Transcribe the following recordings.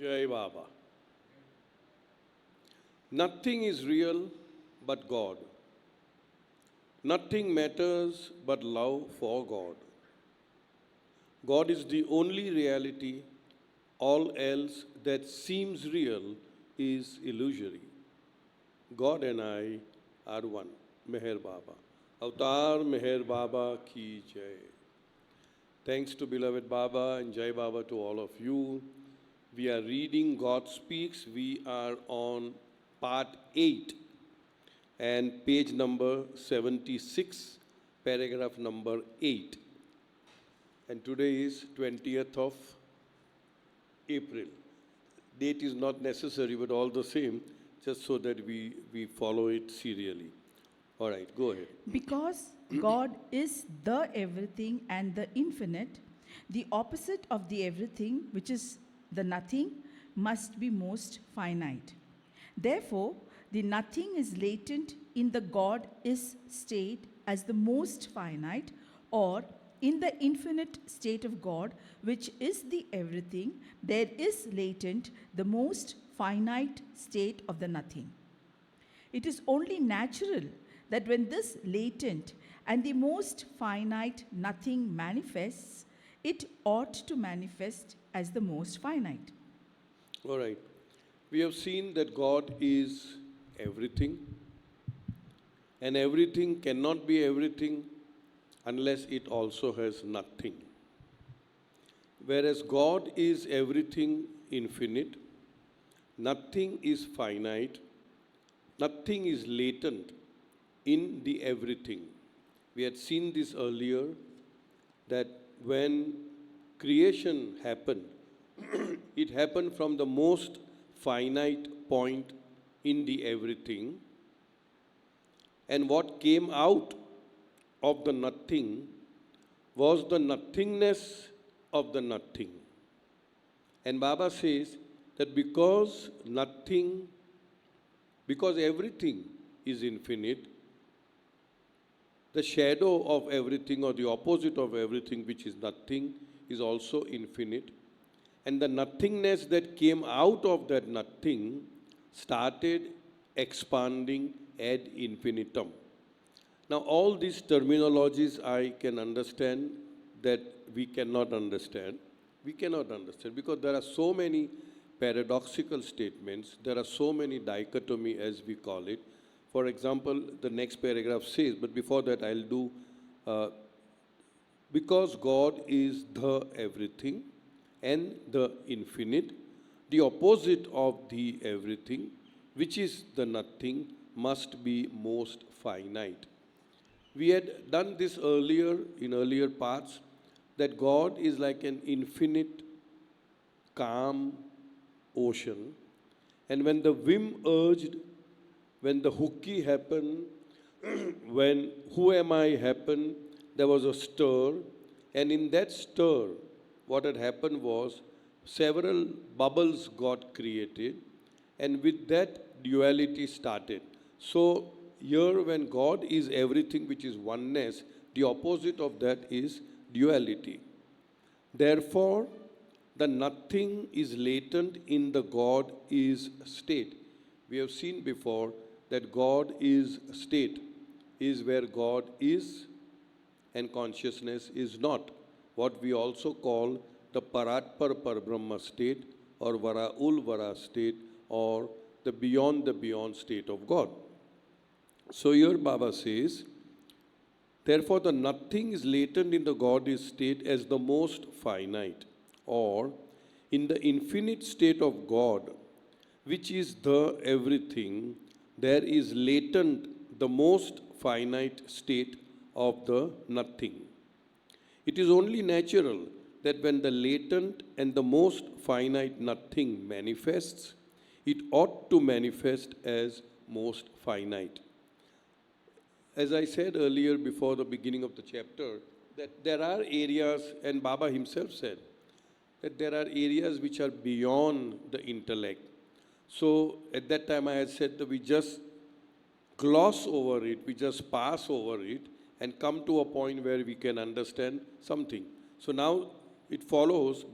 Jai Baba. Nothing is real but God. Nothing matters but love for God. God is the only reality. All else that seems real is illusory. God and I are one. Meher Baba. Avatar Meher Baba ki jai. Thanks to beloved Baba and Jai Baba to all of you. We are reading God Speaks. We are on part 8 and page number 76, paragraph number 8. And today is 20th of April. Date is not necessary, but all the same, just so that we follow it serially. All right, go ahead. Because God is the everything and the infinite, the opposite of the everything, which is the nothing, must be most finite. Therefore, the nothing is latent in the God is state as the most finite, or in the infinite state of God, which is the everything, there is latent the most finite state of the nothing. It is only natural that when this latent and the most finite nothing manifests, it ought to manifest as the most finite. All right. We have seen that God is everything, and everything cannot be everything unless it also has nothing. Whereas God is everything infinite, nothing is finite, nothing is latent in the everything. We had seen this earlier that when creation happened, it happened from the most finite point in the everything, and what came out of the nothing was the nothingness of the nothing. And Baba says that because everything is infinite, the shadow of everything or the opposite of everything, which is nothing, is also infinite. And the nothingness that came out of that nothing started expanding ad infinitum. Now, all these terminologies I can understand that we cannot understand. We cannot understand because there are so many paradoxical statements, there are so many dichotomy as we call it. For example, the next paragraph says, but before that I'll do, because God is the everything and the infinite, the opposite of the everything, which is the nothing, must be most finite. We had done this earlier in earlier parts, that God is like an infinite, calm ocean. And when the whim urged, when the hooky happened, when who am I happened, there was a stir. And in that stir, what had happened was several bubbles got created. And with that, duality started. So here, when God is everything, which is oneness, the opposite of that is duality. Therefore, the nothing is latent in the God is state. We have seen before that God is state, is where God is and consciousness is not. What we also call the Paratpar Parbrahma state or Varaul Vara state or the beyond state of God. So here Baba says, therefore the nothing is latent in the God is state as the most finite, or in the infinite state of God, which is the everything, there is latent the most finite state of the nothing. It is only natural that when the latent and the most finite nothing manifests, it ought to manifest as most finite. As I said earlier before the beginning of the chapter, that there are areas, and Baba himself said, that there are areas which are beyond the intellect. So at that time I had said that we just gloss over it, we just pass over it and come to a point where we can understand something. So now it follows,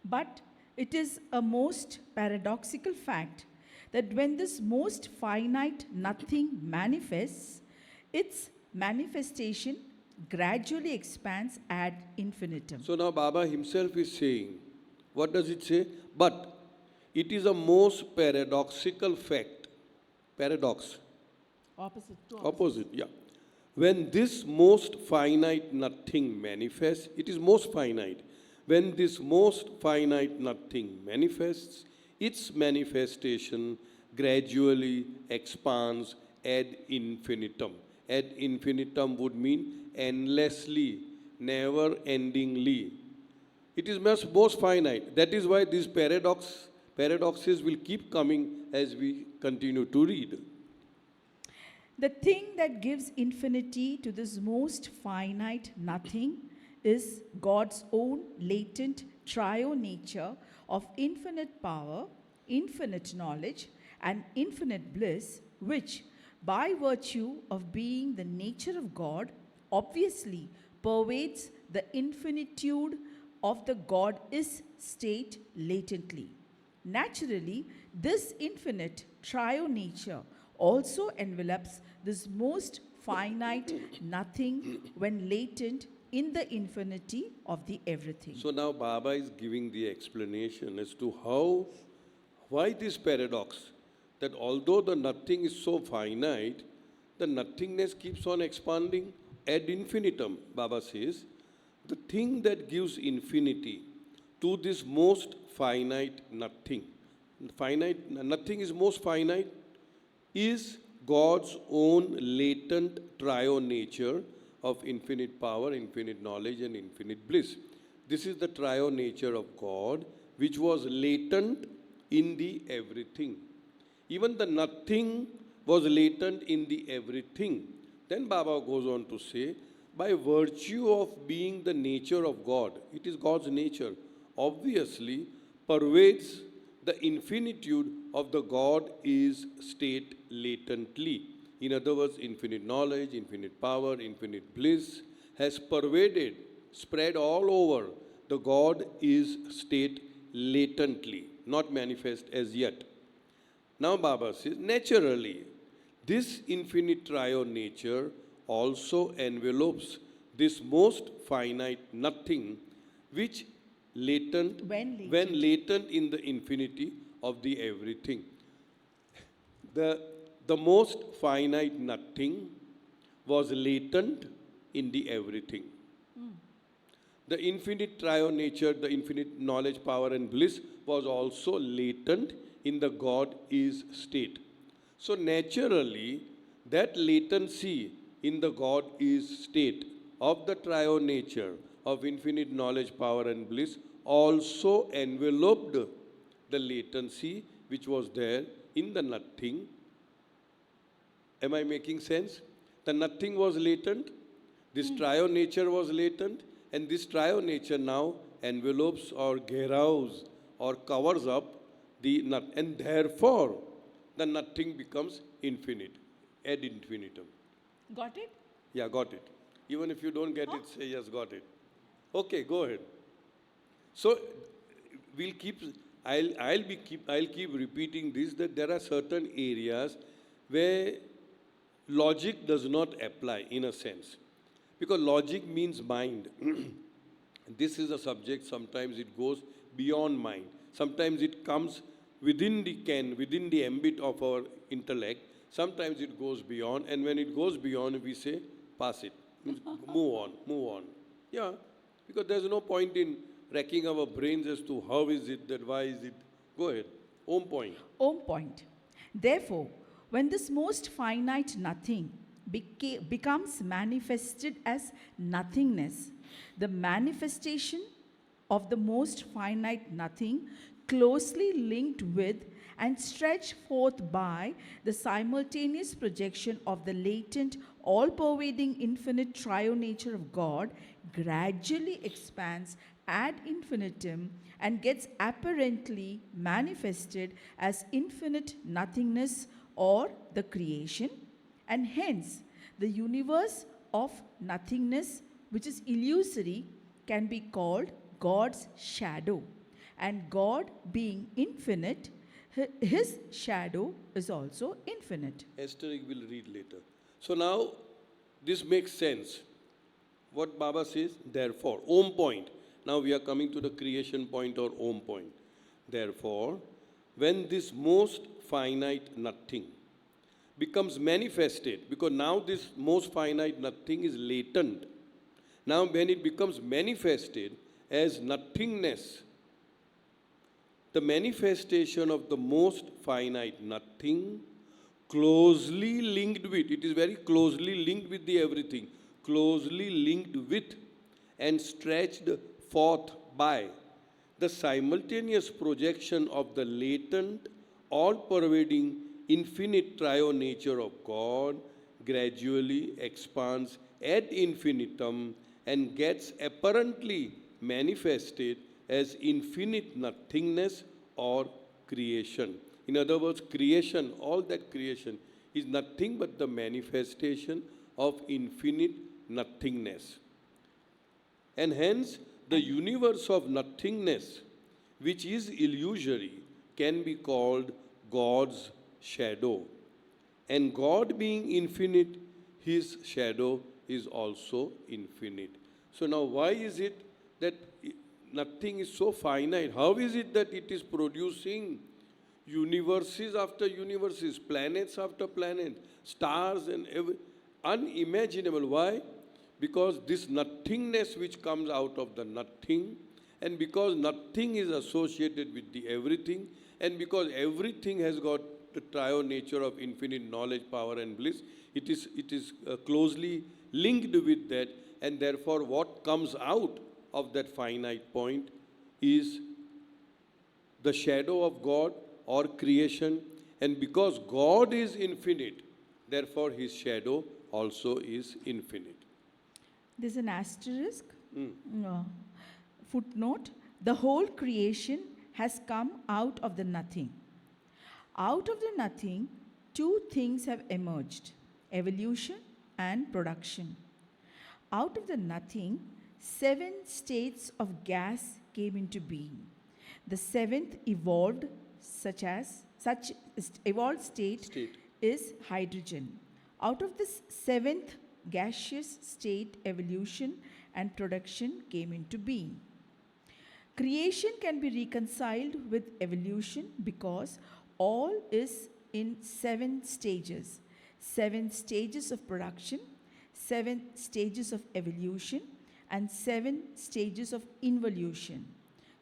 But It is a most paradoxical fact that when this most finite nothing manifests, its manifestation gradually expands ad infinitum. So now Baba himself is saying, what does it say? But it is a most paradoxical fact. Paradox. Opposite to Opposite, yeah. When this most finite nothing manifests, it is most finite. When this most finite nothing manifests, its manifestation gradually expands ad infinitum. Ad infinitum would mean endlessly, never endingly. It is most finite. That is why these paradoxes will keep coming as we continue to read. The thing that gives infinity to this most finite nothing is God's own latent triune nature of infinite power, infinite knowledge, and infinite bliss, which, by virtue of being the nature of God, obviously pervades the infinitude of the God is state latently. Naturally, this infinite triune nature also envelops this most finite nothing when latent in the infinity of the everything. So now Baba is giving the explanation as to why this paradox, that although the nothing is so finite, the nothingness keeps on expanding ad infinitum. Baba says, the thing that gives infinity to this most finite nothing, nothing is most finite, is God's own latent triune nature of infinite power, infinite knowledge, and infinite bliss. This is the triune nature of God, which was latent in the everything. Even the nothing was latent in the everything. Then Baba goes on to say, by virtue of being the nature of God, it is God's nature, obviously pervades the infinitude of the God is state latently. In other words, infinite knowledge, infinite power, infinite bliss has pervaded, spread all over the God is state latently, not manifest as yet. Now Baba says, naturally, this infinite triune nature also envelopes this most finite nothing, which latent, When when latent in the infinity of the everything. The most finite nothing was latent in the everything. The infinite triune nature, the infinite knowledge, power, and bliss was also latent in the God is state. So, naturally, that latency in the God is state of the triune nature of infinite knowledge, power, and bliss also enveloped the latency which was there in the nothing. Am I making sense? The nothing was latent, this triune nature was latent, and this triune nature now envelopes or gheraus or covers up the not, and therefore the nothing becomes infinite, ad infinitum. Got it? Yeah, got it. Even if you don't get it, say yes, got it. Okay, go ahead. So we'll keep. I'll keep repeating this, that there are certain areas where logic does not apply in a sense, because logic means mind. This is a subject. Sometimes it goes beyond mind. Sometimes it comes within the ambit of our intellect. Sometimes it goes beyond, and when it goes beyond, we say, pass it, means move on. Yeah, because there's no point in racking our brains as to how is it, that why is it. Go ahead, home point. Home point. Therefore, when this most finite nothing becomes manifested as nothingness, the manifestation of the most finite nothing, closely linked with and stretched forth by the simultaneous projection of the latent, all pervading infinite triune nature of God, gradually expands ad infinitum and gets apparently manifested as infinite nothingness or the creation, and hence the universe of nothingness, which is illusory, can be called God's shadow, And God being infinite, his shadow is also infinite. Esther will read later. So now this makes sense. What Baba says, therefore, Om point. Now we are coming to the creation point or Om point. Therefore, when this most finite nothing becomes manifested, because now this most finite nothing is latent. Now when it becomes manifested as nothingness, the manifestation of the most finite nothing closely linked with, it is very closely linked with the everything, closely linked with and stretched forth by the simultaneous projection of the latent, all-pervading, infinite triune nature of God gradually expands ad infinitum and gets apparently manifested as infinite nothingness or creation. In other words, creation, all that creation, is nothing but the manifestation of infinite nothingness. And hence, the universe of nothingness, which is illusory, can be called God's shadow. And God being infinite, his shadow is also infinite. So now why is it that nothing is so finite? How is it that it is producing universes after universes, planets after planets, stars and unimaginable? Why? Because this nothingness which comes out of the nothing, and because nothing is associated with the everything, and because everything has got the triune nature of infinite knowledge, power and bliss, it is closely linked with that, and therefore what comes out of that finite point is the shadow of God or creation, and because God is infinite, therefore his shadow also is infinite. There's an asterisk. Footnote: the whole creation has come out of the nothing. Out of the nothing, two things have emerged: evolution and production. Out of the nothing, 7 states of gas came into being. The seventh such evolved state is hydrogen. Out of this seventh gaseous state, evolution and production came into being. Creation can be reconciled with evolution because all is in 7 stages: 7 stages of production, 7 stages of evolution, and 7 stages of involution.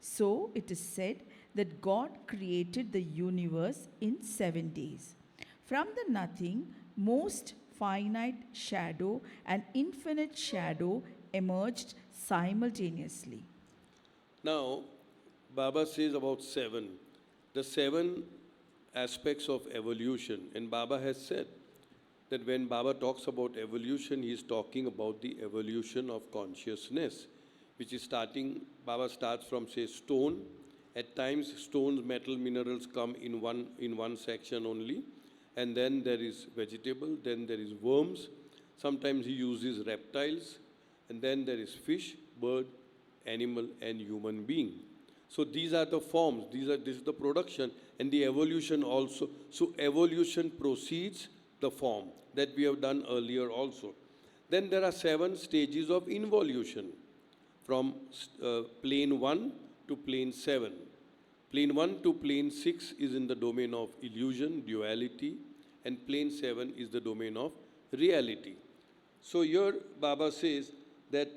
So it is said that God created the universe in 7 days. From the nothing, most finite shadow and infinite shadow emerged simultaneously. Now, Baba says about 7, the 7 aspects of evolution. And Baba has said that when Baba talks about evolution, he is talking about the evolution of consciousness, which is starting, Baba starts from, say, stone. At times, stones, metal, minerals come in one section only. And then there is vegetable, then there is worms. Sometimes he uses reptiles. And then there is fish, bird, animal, and human being. So these are the forms, this is the production, and the evolution also. So evolution precedes the form that we have done earlier also. Then there are 7 stages of involution, from plane 1 to plane 7. Plane 1 to plane 6 is in the domain of illusion, duality, and plane 7 is the domain of reality. So here Baba says that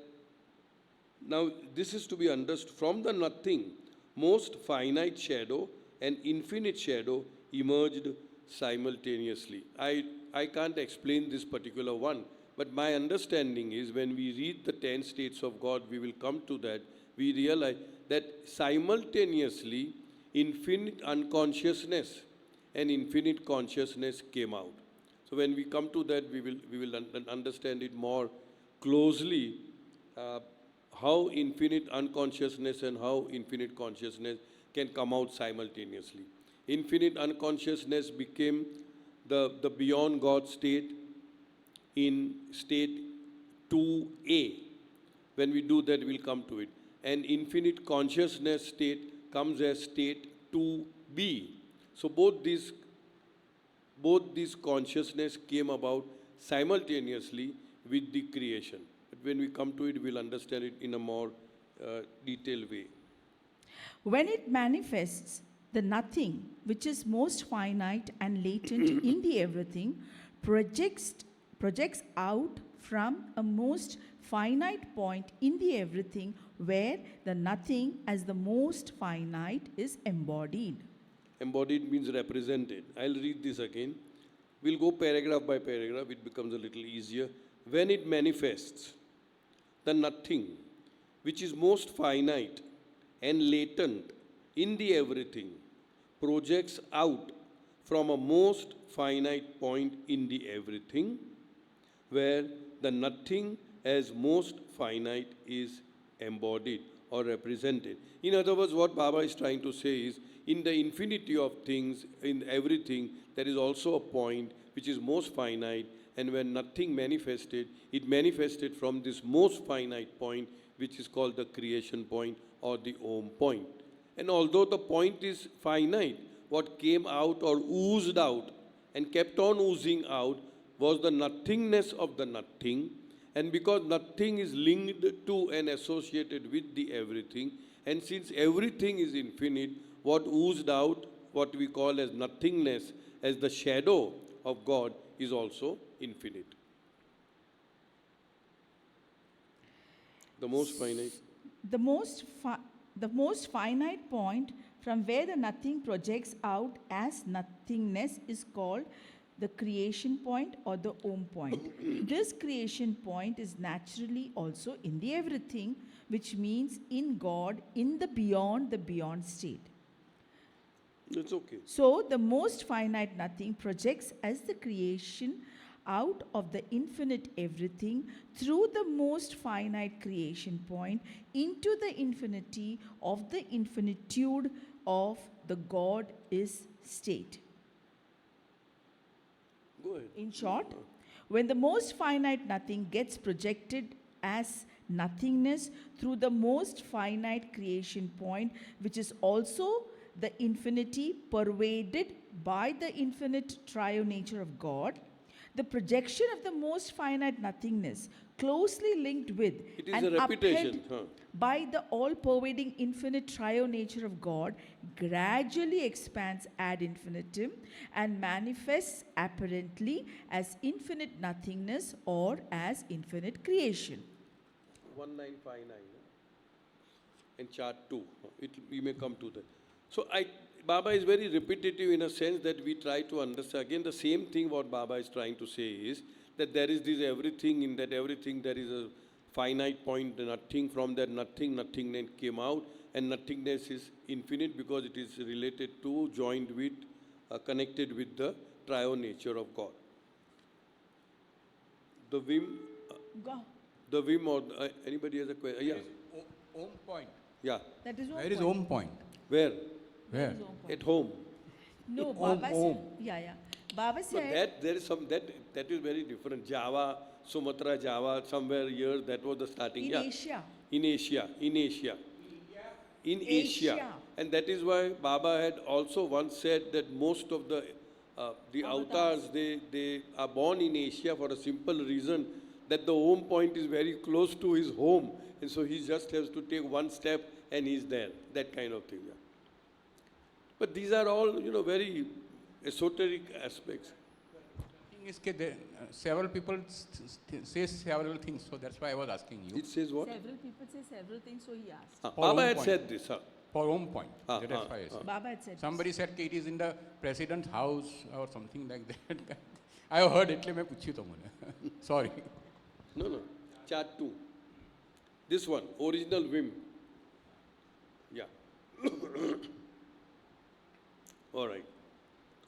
now this is to be understood from the nothing, most finite shadow and infinite shadow emerged simultaneously. I can't explain this particular one, but my understanding is when we read the 10 states of God, we will come to that, we realize that simultaneously infinite unconsciousness and infinite consciousness came out. So when we come to that, we will understand it more closely, how infinite unconsciousness and how infinite consciousness can come out simultaneously. Infinite unconsciousness became the beyond God state in state 2A. When we do that, we'll come to it. And infinite consciousness state comes as state to be. So both these consciousness came about simultaneously with the creation. But when we come to it, we'll understand it in a more detailed way. When it manifests, the nothing, which is most finite and latent in the everything, projects out from a most finite point in the everything, where the nothing as the most finite is embodied. Embodied means represented. I'll read this again. We'll go paragraph by paragraph, it becomes a little easier. When it manifests, the nothing, which is most finite and latent in the everything, projects out from a most finite point in the everything, where the nothing as most finite is embodied or represented. In other words, what Baba is trying to say is, in the infinity of things, in everything, there is also a point which is most finite, and when nothing manifested, it manifested from this most finite point, which is called the creation point or the Om point. And although the point is finite, what came out or oozed out and kept on oozing out was the nothingness of the nothing. And because nothing is linked to and associated with the everything, and since everything is infinite, what oozed out, what we call as nothingness, as the shadow of God, is also infinite. The most finite. The most finite point from where the nothing projects out as nothingness is called the creation point or the Om point. This creation point is naturally also in the everything, which means in God, in the beyond state. It's okay. So the most finite nothing projects as the creation out of the infinite everything through the most finite creation point into the infinity of the infinitude of the God is state. Go ahead. In short, when the most finite nothing gets projected as nothingness through the most finite creation point, which is also the infinity pervaded by the infinite triune nature of God, the projection of the most finite nothingness, closely linked with It is and a repetition, upheld by the all-pervading infinite triune nature of God, gradually expands ad infinitum and manifests apparently as infinite nothingness or as infinite creation. 1959 and chart 2. We may come to that. So Baba is very repetitive in a sense that we try to understand. Again, the same thing what Baba is trying to say is that there is this everything, in that everything there is a finite point, nothing, from that nothingness came out, and nothingness is infinite because it is related to, joined with, connected with the triune nature of God. The Vim, Go. the Vim or anybody has a question? Yeah, Om point. yeah. That is Where is Om point? Where? Where? At home. No, Om, Baba said, Om. yeah. Baba But said, that there is some that is very different. Java, Sumatra, Java, somewhere here that was the starting. in Yeah. Asia. In Asia. In Asia. Asia. And that is why Baba had also once said that most of the avatars, they are born in Asia for a simple reason that the home point is very close to his home. And so he just has to take one step and he's there. That kind of thing. Yeah. But these are all, very esoteric aspects. Thing is that several people say several things, so that's why I was asking you. It says what? Several people say several things, so he asked. For Baba home had point. said this. For Om point. Ah, That's ah, why I said. Baba had said Somebody said it is in the president's house or something like that. I have heard it. I પૂછ્યું તમને. Sorry. No. Chart 2. This one, original Vim. Yeah. All right.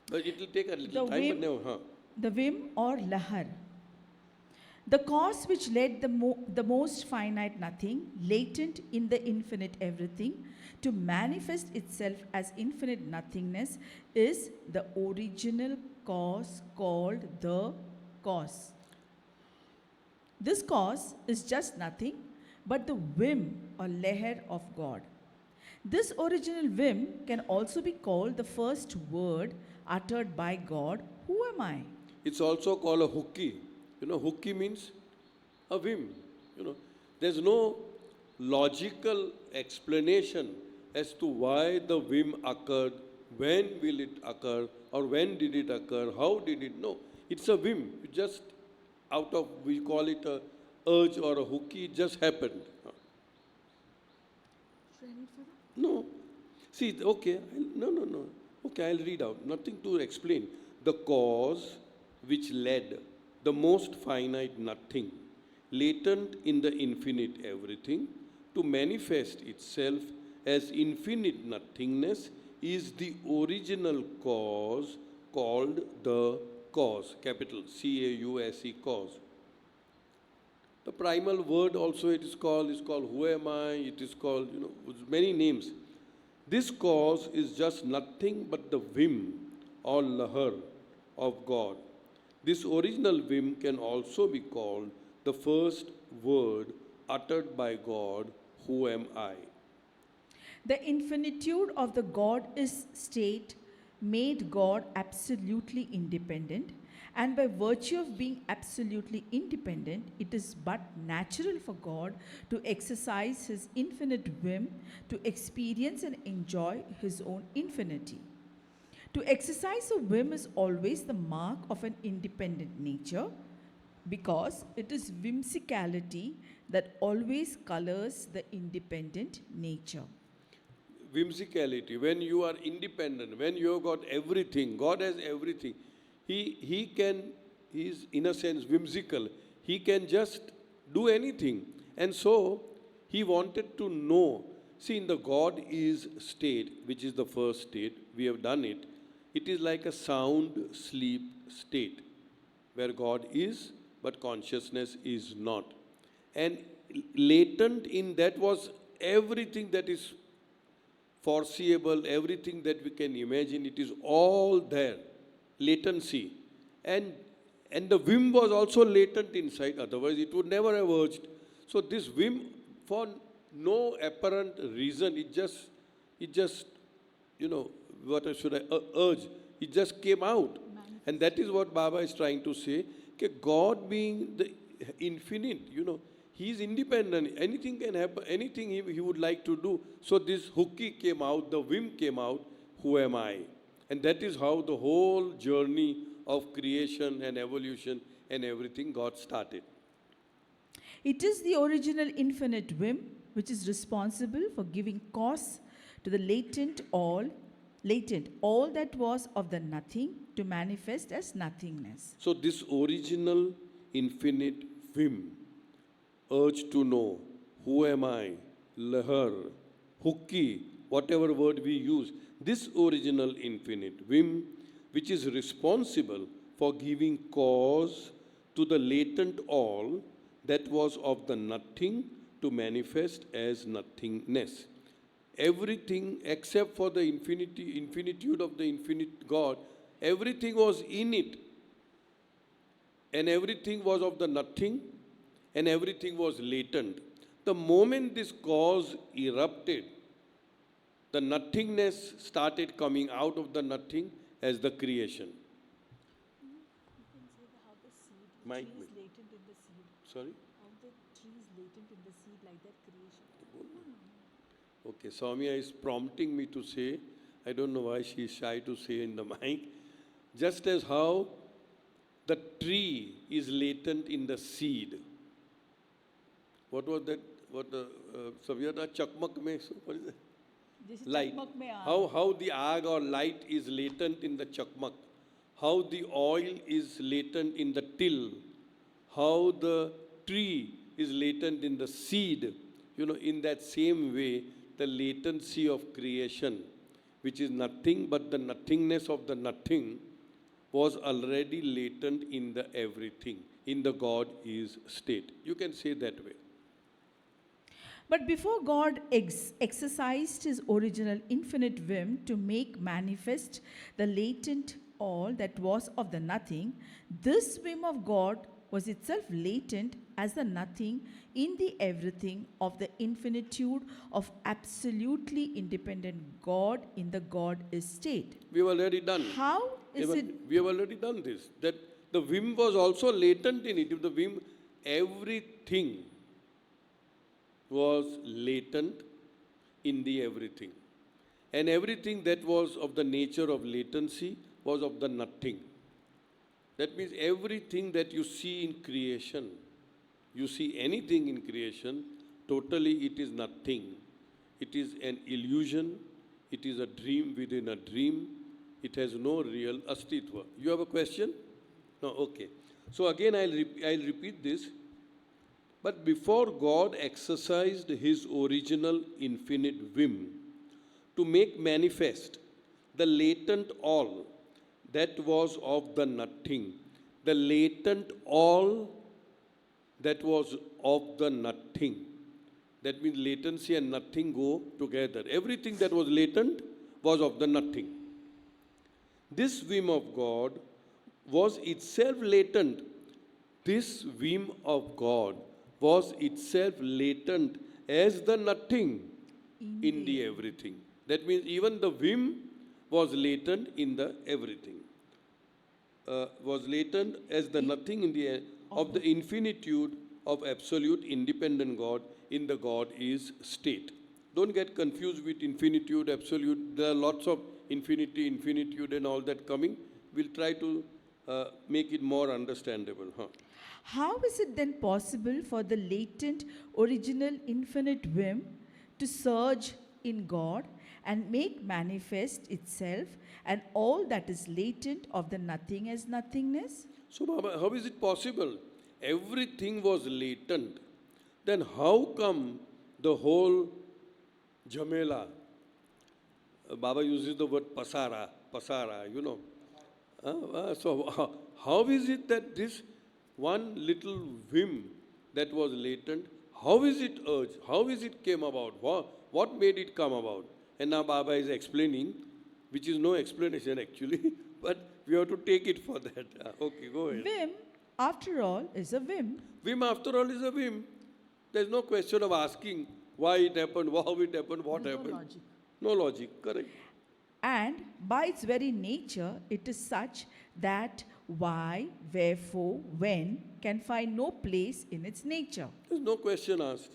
But it will take a little The time, Vim- but no, the Vim or Lahar. The cause which led the most finite nothing, latent in the infinite everything, to manifest itself as infinite nothingness is the original cause called the cause. This cause is just nothing but the whim or leher of God. This original whim can also be called the first word uttered by God, Who am I? It's also called a hooky. You know, hooky means a whim. You know, there's no logical explanation as to why the whim occurred, when will it occur, or when did it occur, how did it. No, it's a whim. You just out of, we call it a urge or a hooky, it just happened. No. See, okay, no. Okay, I'll read out. Nothing to explain. The cause which led the most finite nothing, latent in the infinite everything, to manifest itself as infinite nothingness is the original cause called the cause, capital C-A-U-S-E, cause. The primal word also it is called who am I, it is called, many names. This cause is just nothing but the whim or lahar of God. This original whim can also be called the first word uttered by God, who am I. The infinitude of the God is state made God absolutely independent, and by virtue of being absolutely independent, it is but natural for God to exercise his infinite whim to experience and enjoy his own infinity. To exercise a whim is always the mark of an independent nature because it is whimsicality that always colors the independent nature. Whimsicality, when you are independent, when you have got everything, God has everything. He is in a sense whimsical. He can just do anything. And so he wanted to know. See, in the God is state, which is the first state, we have done it. It is like a sound sleep state where God is, but consciousness is not. And latent in that was everything that is foreseeable, everything that we can imagine, it is all there, latency. And the whim was also latent inside, otherwise it would never have urged. So this whim, for no apparent reason, it just, what should I urge? It just came out. And that is what Baba is trying to say. God being the infinite, he is independent. Anything can happen, anything he would like to do. So this hooky came out, the whim came out, who am I? And that is how the whole journey of creation and evolution and everything got started. It is the original infinite whim which is responsible for giving cause to the latent all that was of the nothing to manifest as nothingness. So this original infinite whim, urge to know, who am I, lahar, hooky, whatever word we use, this original infinite whim, which is responsible for giving cause to the latent all that was of the nothing to manifest as nothingness. Everything except for the infinitude of the infinite God, everything was in it. And everything was of the nothing, and everything was latent. The moment this cause erupted, the nothingness started coming out of the nothing as the creation. You can say how the seed, Mic tree me. is latent in the seed. Sorry? How the tree is latent in the seed like that creation. Okay, Soumya is prompting me to say, I don't know why she is shy to say in the mic, just as how the tree is latent in the seed. What was that? What the Savyata Chakmak mein, what is that? Light. How the ag or light is latent in the chakmak. How the oil is latent in the till. How the tree is latent in the seed. In that same way, the latency of creation, which is nothing but the nothingness of the nothing, was already latent in the everything, in the God is state. You can say that way. But before God exercised his original infinite whim to make manifest the latent all that was of the nothing, this whim of God was itself latent as the nothing in the everything of the infinitude of absolutely independent God in the God is state. We have already done. How is it? We have already done this. That the vim was also latent in it. If the vim, everything was latent in the everything. And everything that was of the nature of latency was of the nothing. That means everything that you see in creation, you see anything in creation, totally it is nothing. It is an illusion. It is a dream within a dream. It has no real astitva. You have a question? No, okay. So again, I'll repeat this. But before God exercised his original infinite whim to make manifest the latent all that was of the nothing, the latent all that was of the nothing. That means latency and nothing go together. Everything that was latent was of the nothing. This whim of God was itself latent. This whim of God was itself latent as the nothing in the everything. That means even the whim was latent in the everything. Was latent as the nothing in the of the infinitude of absolute independent God in the God is state. Don't get confused with infinitude, absolute. There are lots of infinity, infinitude and all that coming. We'll try to make it more understandable. How is it then possible for the latent, original, infinite whim to surge in God and make manifest itself and all that is latent of the nothing as nothingness? So, Baba, how is it possible? Everything was latent. Then how come the whole Jamela, Baba uses the word pasara, you know. So how is it that this one little whim that was latent, how is it urged? How is it came about? What made it come about? And now Baba is explaining, which is no explanation actually, but we have to take it for that. Okay, go ahead. Whim, after all, is a whim. Whim, after all, is a whim. There's no question of asking why it happened, how it happened, what There's no happened. logic. No logic, correct. And by its very nature, it is such that why, wherefore, when can find no place in its nature. There's no question asked.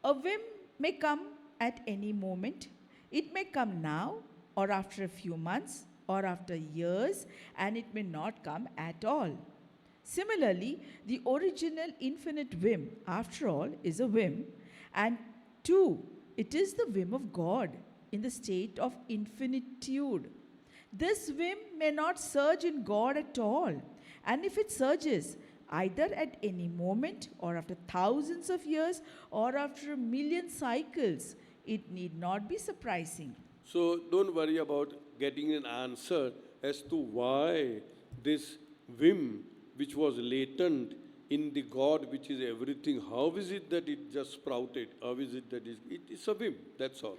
A whim may come at any moment. It may come now, or after a few months, or after years, and it may not come at all. Similarly, the original infinite whim, after all, is a whim, and two, it is the whim of God in the state of infinitude. This whim may not surge in God at all, and if it surges, either at any moment, or after thousands of years, or after a million cycles, it need not be surprising. So don't worry about getting an answer as to why this whim, which was latent in the God which is everything, how is it that it just sprouted? How is it that it's a whim, that's all.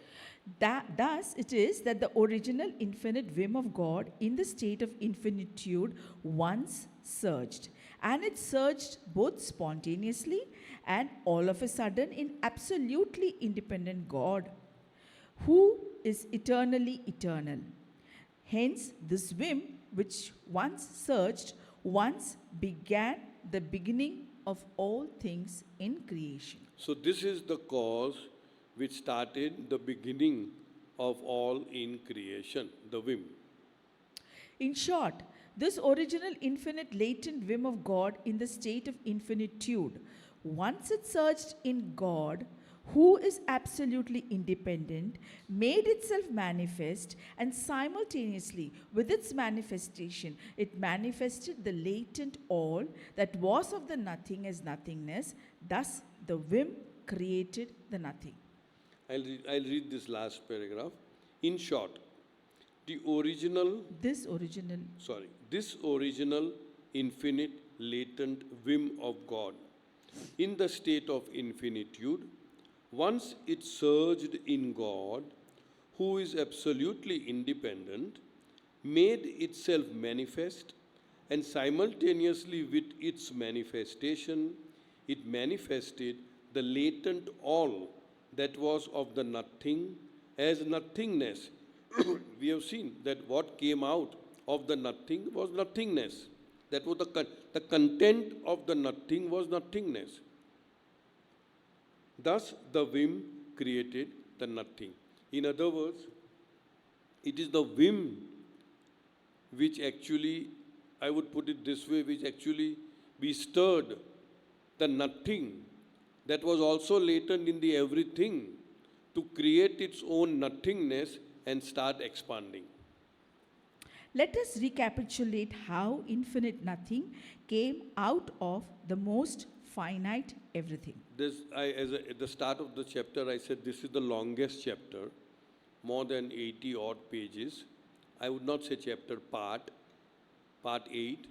Thus, it is that the original infinite whim of God in the state of infinitude once surged. And it surged both spontaneously and all of a sudden in absolutely independent God, who is eternally eternal. Hence, this whim, which once surged, once began the beginning of all things in creation. So this is the cause which started the beginning of all in creation, the whim. In short, this original infinite latent whim of God in the state of infinitude, once it surged in God, who is absolutely independent, made itself manifest, and simultaneously with its manifestation, it manifested the latent all that was of the nothing as nothingness. Thus, the whim created the nothing. I'll read this last paragraph. In short, this original infinite latent whim of God in the state of infinitude, once it surged in God, who is absolutely independent, made itself manifest and simultaneously with its manifestation, it manifested the latent all that was of the nothing as nothingness. We have seen that what came out of the nothing was nothingness. That was the content of the nothing was nothingness. Thus, the whim created the nothing. In other words, it is the whim which actually, I would put it this way, which actually bestirred the nothing that was also latent in the everything to create its own nothingness and start expanding. Let us recapitulate how infinite nothing came out of the most finite everything. At the start of the chapter, I said this is the longest chapter, more than 80 odd pages. I would not say chapter, part 8.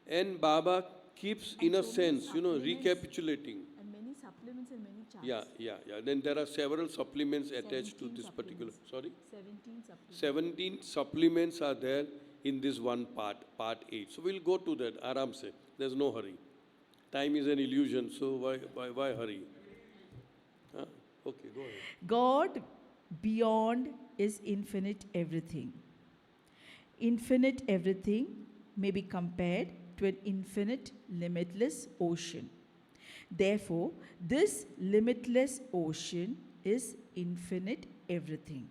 And Baba keeps, in a so many sense, supplements. recapitulating. And many supplements and many charts. Yeah. Then there are several supplements attached to 17 this particular. supplements. Sorry? 17 supplements. 17 supplements are there in this one part, part 8. So we'll go to that, aram se. There's no hurry. Time is an illusion, so why hurry? Huh? Okay, go ahead. God beyond is infinite everything. Infinite everything may be compared to an infinite, limitless ocean. Therefore, this limitless ocean is infinite everything.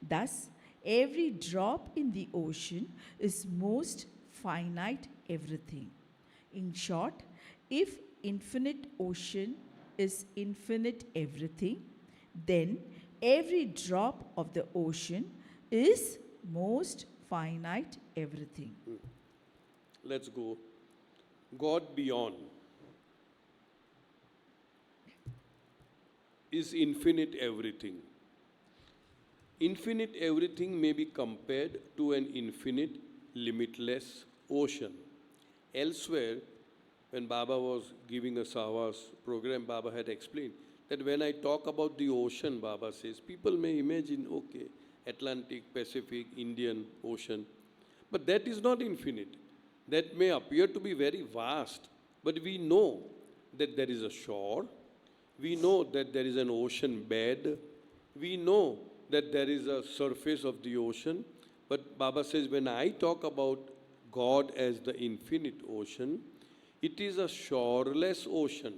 Thus, every drop in the ocean is most finite everything. In short, if infinite ocean is infinite everything, then every drop of the ocean is most finite everything. Let's go. God beyond is infinite everything. Infinite everything may be compared to an infinite, limitless ocean. Elsewhere, when Baba was giving a Savas program, Baba had explained that when I talk about the ocean, Baba says, people may imagine, okay, Atlantic, Pacific, Indian Ocean, but that is not infinite. That may appear to be very vast, but we know that there is a shore, we know that there is an ocean bed, we know that there is a surface of the ocean, but Baba says when I talk about God as the infinite ocean, it is a shoreless ocean,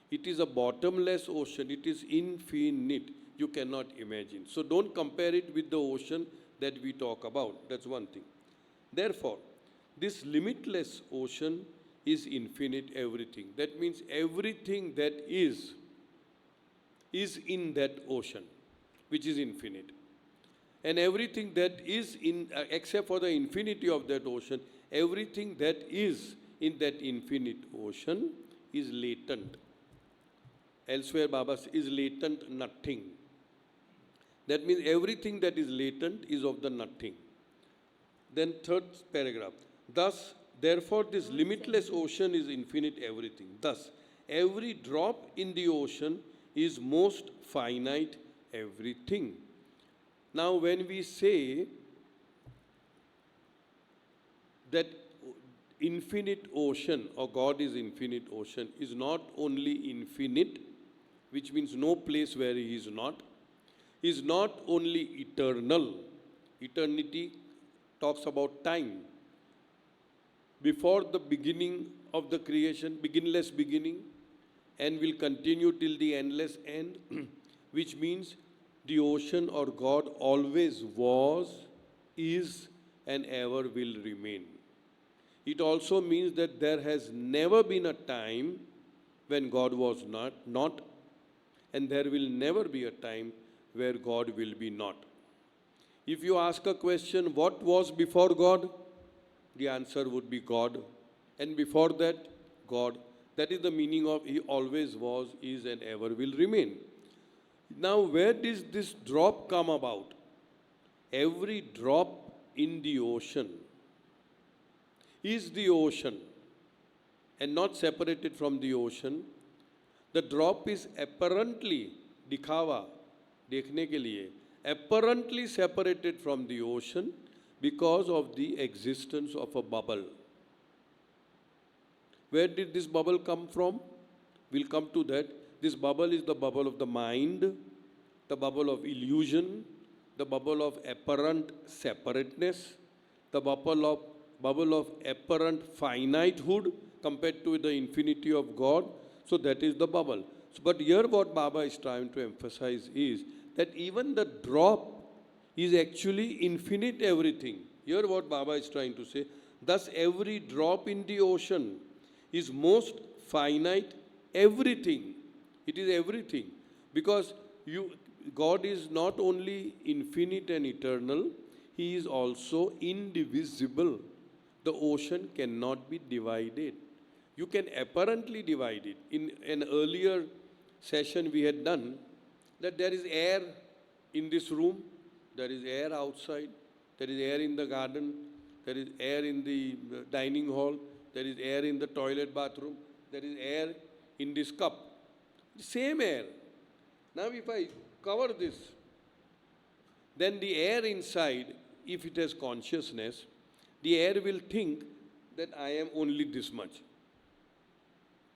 it is a bottomless ocean, it is infinite. You cannot imagine. So don't compare it with the ocean that we talk about. That's one thing. Therefore, this limitless ocean is infinite everything. That means everything that is in that ocean, which is infinite. And everything that is in, except for the infinity of that ocean, everything that is in that infinite ocean is latent. Elsewhere, Baba says, is latent nothing. That means everything that is latent is of the nothing. Then third paragraph. Thus, therefore, this limitless ocean is infinite everything. Thus, every drop in the ocean is most finite everything. Now, when we say that infinite ocean or God is infinite ocean is not only infinite, which means no place where He is not only eternal. Eternity talks about time. Before the beginning of the creation, beginless beginning, and will continue till the endless end, which means the ocean or God always was, is, and ever will remain. It also means that there has never been a time when God was not, and there will never be a time where God will be not. If you ask a question, what was before God? The answer would be God. And before that, God. That is the meaning of He always was, is, and ever will remain. Now, where does this drop come about? Every drop in the ocean is the ocean and not separated from the ocean. The drop is apparently, दिखावा, देखने के लिए, apparently separated from the ocean because of the existence of a bubble. Where did this bubble come from? We'll come to that. This bubble is the bubble of the mind, the bubble of illusion, the bubble of apparent separateness, the bubble of apparent finitehood compared to the infinity of God. So that is the bubble. So, but here what Baba is trying to emphasize is that even the drop is actually infinite everything. Here what Baba is trying to say, thus every drop in the ocean is most finite everything. It is everything. Because God is not only infinite and eternal, He is also indivisible. The ocean cannot be divided. You can apparently divide it. In an earlier session we had done that there is air in this room, there is air outside, there is air in the garden, there is air in the dining hall, there is air in the toilet bathroom, there is air in this cup. The same air. Now if I cover this, then the air inside, if it has consciousness, the air will think that I am only this much.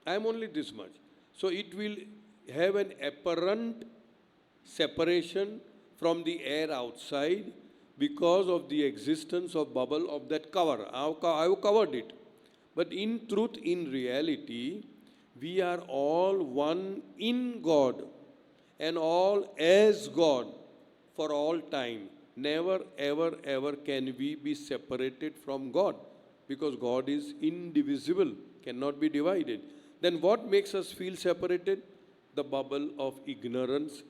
I am only this much. So it will have an apparent separation from the air outside because of the existence of bubble of that cover. I have covered it. But in truth, in reality, we are all one in God and all as God for all time. Never, ever, ever can we be separated from God because God is indivisible, cannot be divided. Then what makes us feel separated? The bubble of ignorance,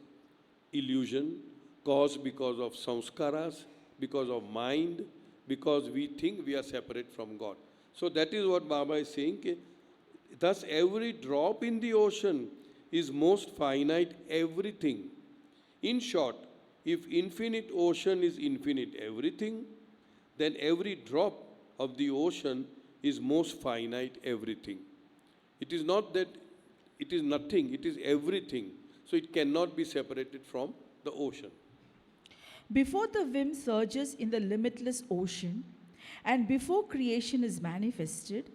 illusion, caused because of samskaras, because of mind, because we think we are separate from God. So that is what Baba is saying. Thus every drop in the ocean is most finite everything. In short, if infinite ocean is infinite everything, then every drop of the ocean is most finite everything. It is not that it is nothing, it is everything. So it cannot be separated from the ocean. Before the whim surges in the limitless ocean, and before creation is manifested,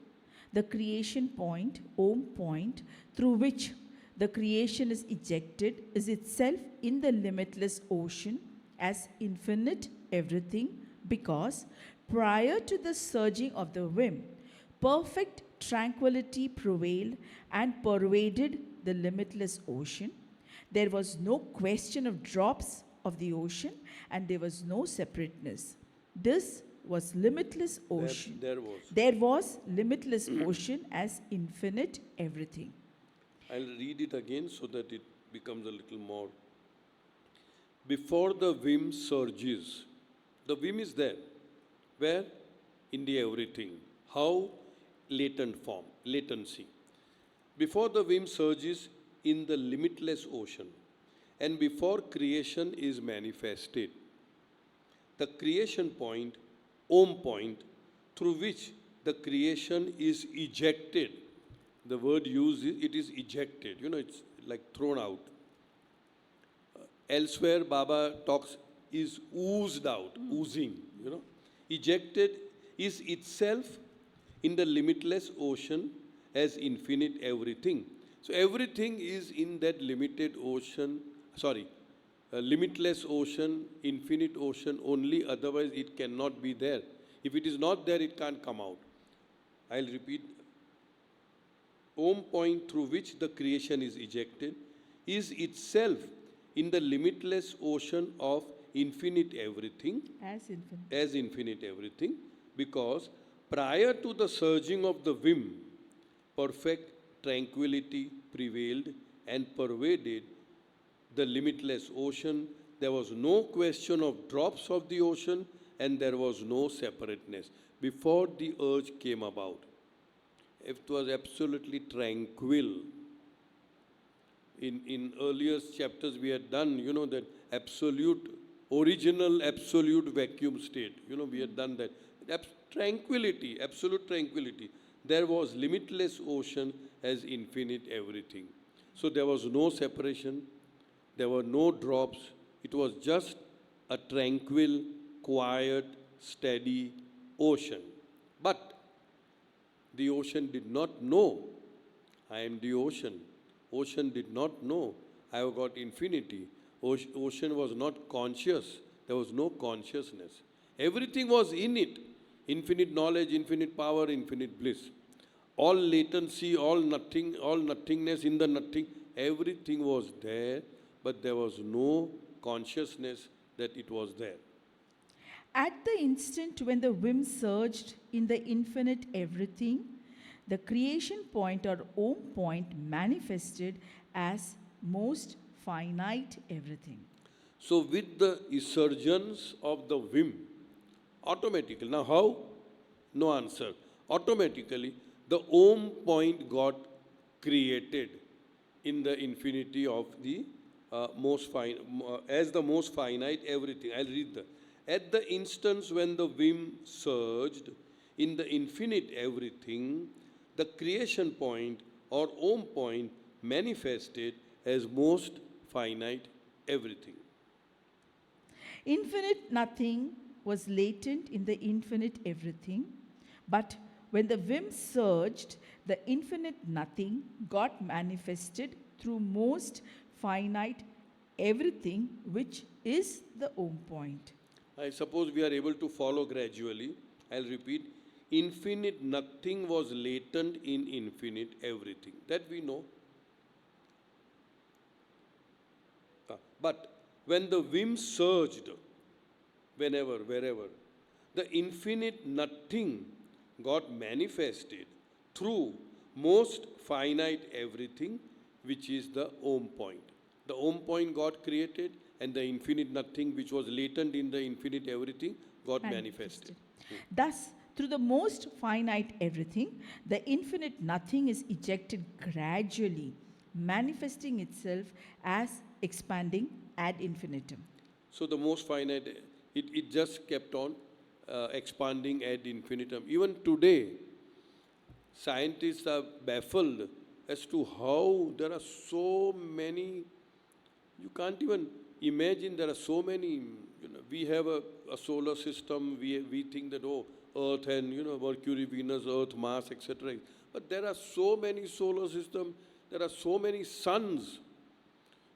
the creation point, Om point, through which the creation is ejected, is itself in the limitless ocean as infinite everything, because prior to the surging of the whim, perfect tranquility prevailed and pervaded the limitless ocean. There was no question of drops of the ocean, and there was no separateness. This was limitless ocean. There was limitless ocean as infinite everything. I'll read it again so that it becomes a little more. Before the whim surges, the whim is there. Where? In the everything. How? Latent form, latency. Before the whim surges in the limitless ocean, and before creation is manifested, the creation point, Om point, through which the creation is ejected. The word used is, it is ejected. It's like thrown out. Elsewhere, Baba talks is oozed out, oozing. Ejected is itself in the limitless ocean as infinite everything. So everything is in that limitless ocean, infinite ocean only, otherwise it cannot be there. If it is not there, it can't come out. I'll repeat. Om point through which the creation is ejected is itself in the limitless ocean of infinite everything, as infinite everything, because prior to the surging of the whim, perfect tranquility prevailed and pervaded the limitless ocean. There was no question of drops of the ocean, and there was no separateness. Before the urge came about, it was absolutely tranquil. In earlier chapters we had done, that original absolute vacuum state. We had done that. Tranquility, absolute tranquility. There was limitless ocean as infinite everything. So there was no separation, there were no drops. It was just a tranquil, quiet, steady ocean. But The ocean did not know I am the ocean. Ocean did not know I have got infinity. Ocean was not conscious. There was no consciousness. Everything was in it. Infinite knowledge, infinite power, infinite bliss. All latency, all nothing, all nothingness in the nothing, everything was there, but there was no consciousness that it was there. At the instant when the whim surged in the infinite everything, the creation point or Om point manifested as most finite everything. So, with the resurgence of the whim, automatically, now how? No answer. Automatically, the Om point got created in the infinity of the as the most finite everything. I'll read the. At the instance when the whim surged in the infinite everything, the creation point or Om point manifested as most finite everything. Infinite nothing was latent in the infinite everything, but when the whim surged, the infinite nothing got manifested through most finite everything, which is the Om point. I suppose we are able to follow gradually. I'll repeat. Infinite nothing was latent in infinite everything. That we know. But when the whim surged, whenever, wherever, the infinite nothing got manifested through most finite everything, which is the Om point. The Om point got created, and the infinite nothing, which was latent in the infinite everything, got manifested. Thus, through the most finite everything, the infinite nothing is ejected gradually, manifesting itself as expanding ad infinitum. So the most finite, it just kept on expanding ad infinitum. Even today, scientists are baffled as to how there are so many, you can't even imagine there are so many, we have a solar system, we think that, oh, Earth and, Mercury, Venus, Earth, Mars, etc. But there are so many solar systems, there are so many suns,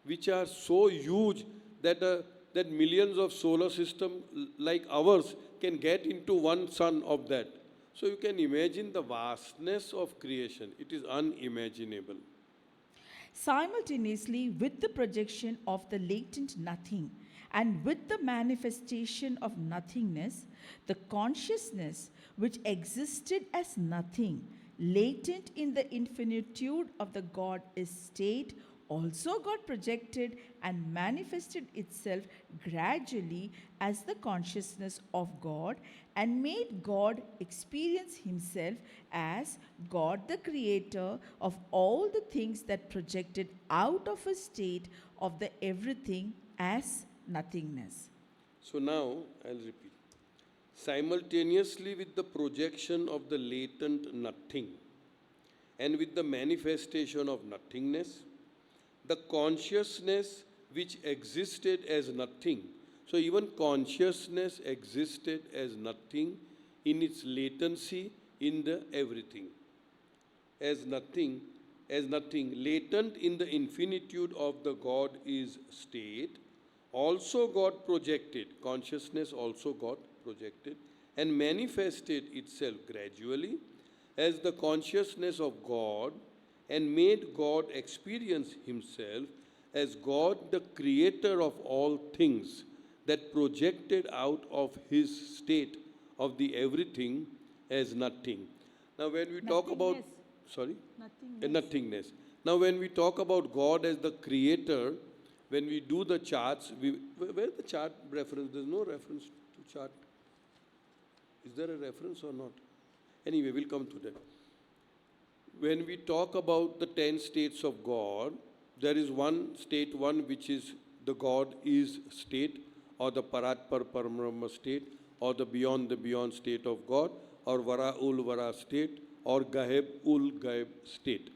which are so huge that, that millions of solar systems like ours can get into one sun of that. So you can imagine the vastness of creation. It is unimaginable. Simultaneously, with the projection of the latent nothing and with the manifestation of nothingness, the consciousness which existed as nothing, latent in the infinitude of the God is state, also got projected and manifested itself gradually as the consciousness of God and made God experience himself as God the creator of all the things that projected out of a state of the everything as nothingness. So now I'll repeat. Simultaneously with the projection of the latent nothing and with the manifestation of nothingness, the consciousness which existed as nothing. So even consciousness existed as nothing in its latency in the everything. As nothing, latent in the infinitude of the God is state, also got projected, consciousness also got projected and manifested itself gradually as the consciousness of God and made God experience himself as God the creator of all things that projected out of his state of the everything as nothing. Now when we talk about, sorry? Nothingness. Now when we talk about God as the creator, when we do the charts, where's the chart reference? There's no reference to chart. Is there a reference or not? Anyway, we'll come to that. When we talk about the 10 states of God, there is one state, which is the God is state, or the Paratpar Parabrahma state, or the beyond state of God, or Vara ul Vara state, or Gaheb ul Gaib state.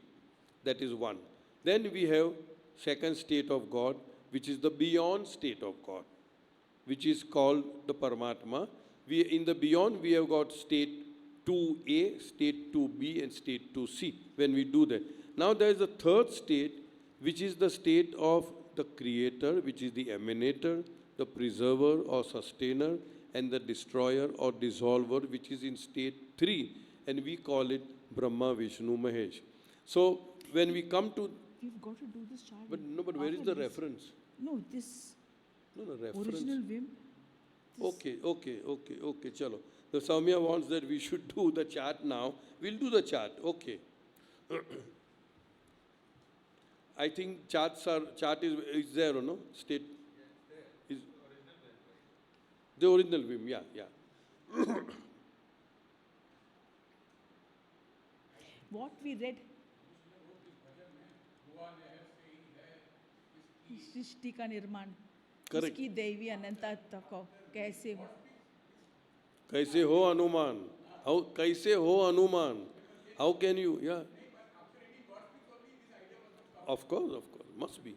That is one. Then we have second state of God, which is the beyond state of God, which is called the Paramatma. In the beyond, we have got state 2A, state 2B, and state 2C when we do that. Now there is a third state, which is the state of the creator, which is the emanator, the preserver or sustainer, and the destroyer or dissolver, which is in state 3, and we call it Brahma, Vishnu, Mahesh. So when we come to, We've got to do this chart. but no, but where is after the this. reference? No, this No, reference. original Vim. Okay, chalo. The Soumya wants that we should do the chart now. We'll do the chart, okay. I think chart is there or no? State? Is the original Vim, yeah. What we read. सृष्टि का निर्माण Correct. उसकी दैवी अनंतता को कैसे हो कैसे हो अनुमान? How, कैसे हो अनुमान? How can you, yeah. Of course, must be.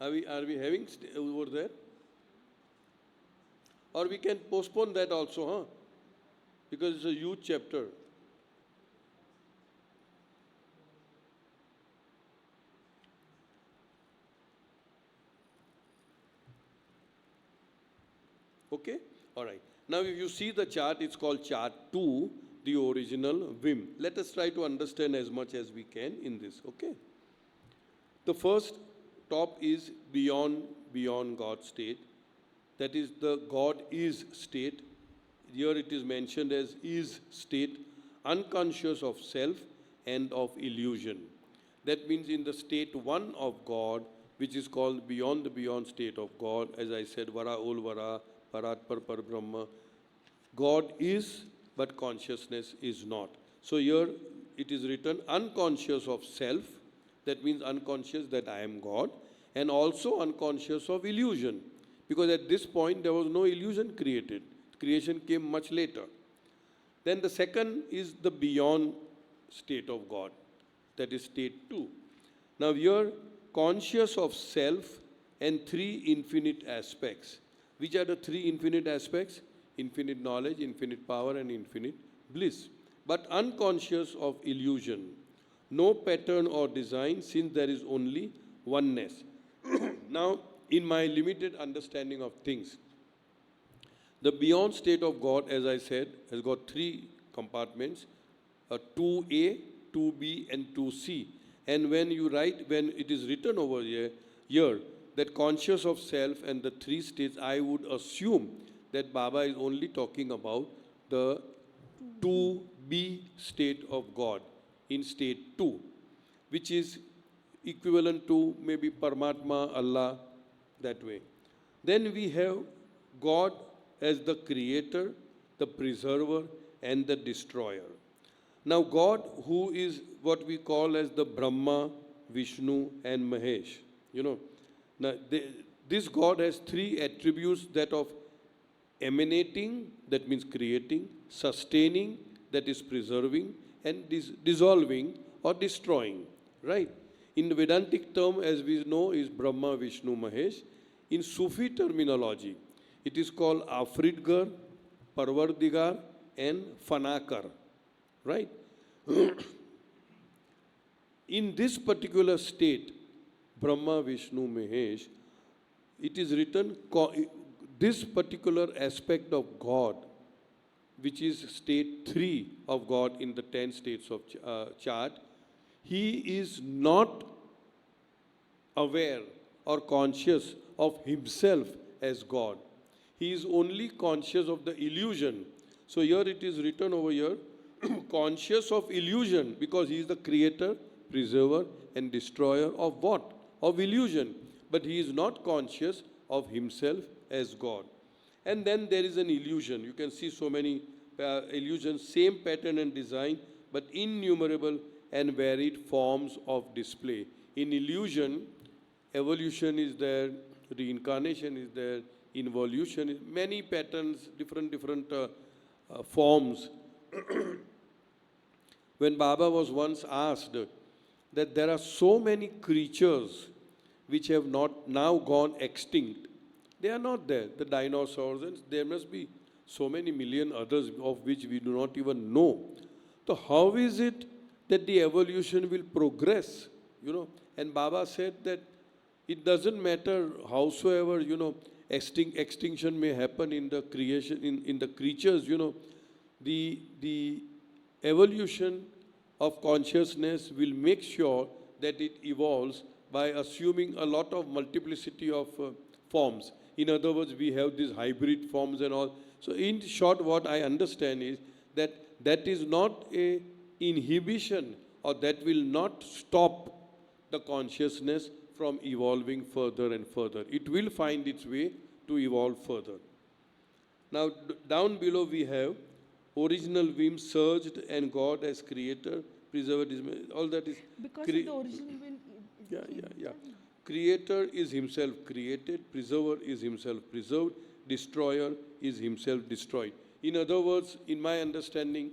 Are we having over there? Or we can postpone that also, huh? Because it's a huge chapter. Okay? All right. Now, if you see the chart, it's called chart 2, the original Vim. Let us try to understand as much as we can in this, okay? The first top is beyond God state. That is the God is state. Here it is mentioned as is state, unconscious of self and of illusion. That means in the state 1 of God, which is called beyond the beyond state of God, as I said, Vara ul Vara, Paratpar Par Brahma, God is, but consciousness is not. So here it is written unconscious of self, that means unconscious that I am God, and also unconscious of illusion, because at this point there was no illusion created. Creation came much later. Then the second is the beyond state of God, that is state 2. Now here, conscious of self and 3 infinite aspects. Which are the 3 infinite aspects? Infinite knowledge, infinite power, and infinite bliss. But unconscious of illusion. No pattern or design, since there is only oneness. Now, in my limited understanding of things, the beyond state of God, as I said, has got 3 compartments, 2A, 2B, and 2C. And when it is written over here, that conscious of self and the 3 states, I would assume that Baba is only talking about the 2B state of God in state 2, which is equivalent to maybe Paramatma, Allah, that way. Then we have God as the creator, the preserver, and the destroyer. Now God, who is what we call as the Brahma, Vishnu, and Mahesh, now this God has 3 attributes, that of emanating, that means creating, sustaining, that is preserving, and dissolving or destroying, right? In the Vedantic term, as we know, is Brahma, Vishnu, Mahesh. In Sufi terminology, it is called Afridgar, Parvardigar, and Fanakar, right? In this particular state, Brahma, Vishnu, Mahesh, it is written, this particular aspect of God, which is state 3 of God in the 10 states of chart, he is not aware or conscious of himself as God. He is only conscious of the illusion. So here it is written over here, conscious of illusion, because he is the creator, preserver, and destroyer of what? Of illusion. But he is not conscious of himself as God. And then there is an illusion. You can see so many illusions, same pattern and design, but innumerable and varied forms of display. In illusion, evolution is there, reincarnation is there, involution, many patterns, different forms. When Baba was once asked that there are so many creatures which have not now gone extinct. They are not there. The dinosaurs, and there must be so many million others of which we do not even know. So how is it that the evolution will progress? And Baba said that it doesn't matter howsoever, extinction may happen in the creation, in the creatures, the evolution of consciousness will make sure that it evolves by assuming a lot of multiplicity of forms. In other words, we have these hybrid forms and all. So in short, what I understand is that that is not a inhibition, or that will not stop the consciousness from evolving further and further. It will find its way to evolve further. Now, down below we have original whim surged and God as creator, preserver, all that is. Because of the original will. Yeah. Creator is himself created, preserver is himself preserved, destroyer is himself destroyed. In other words, in my understanding,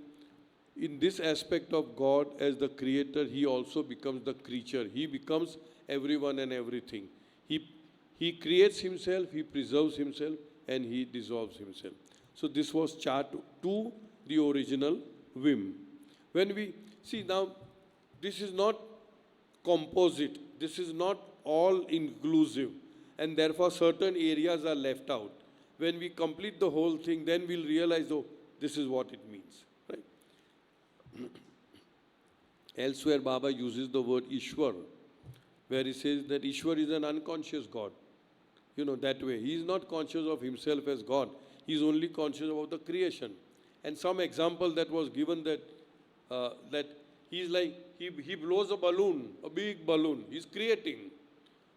in this aspect of God as the creator, he also becomes the creature. He becomes everyone and everything. He creates himself, he preserves himself, and he dissolves himself. So this was chart 2, the original whim. When we see now, this is not composite, this is not all inclusive, and therefore certain areas are left out. When we complete the whole thing, then we'll realize, oh, this is what it means. Right? Elsewhere, Baba uses the word Ishwar, where he says that Ishwar is an unconscious God. That way. He is not conscious of himself as God. He is only conscious about the creation. And some example that was given that he is like, he blows a balloon, a big balloon. He is creating.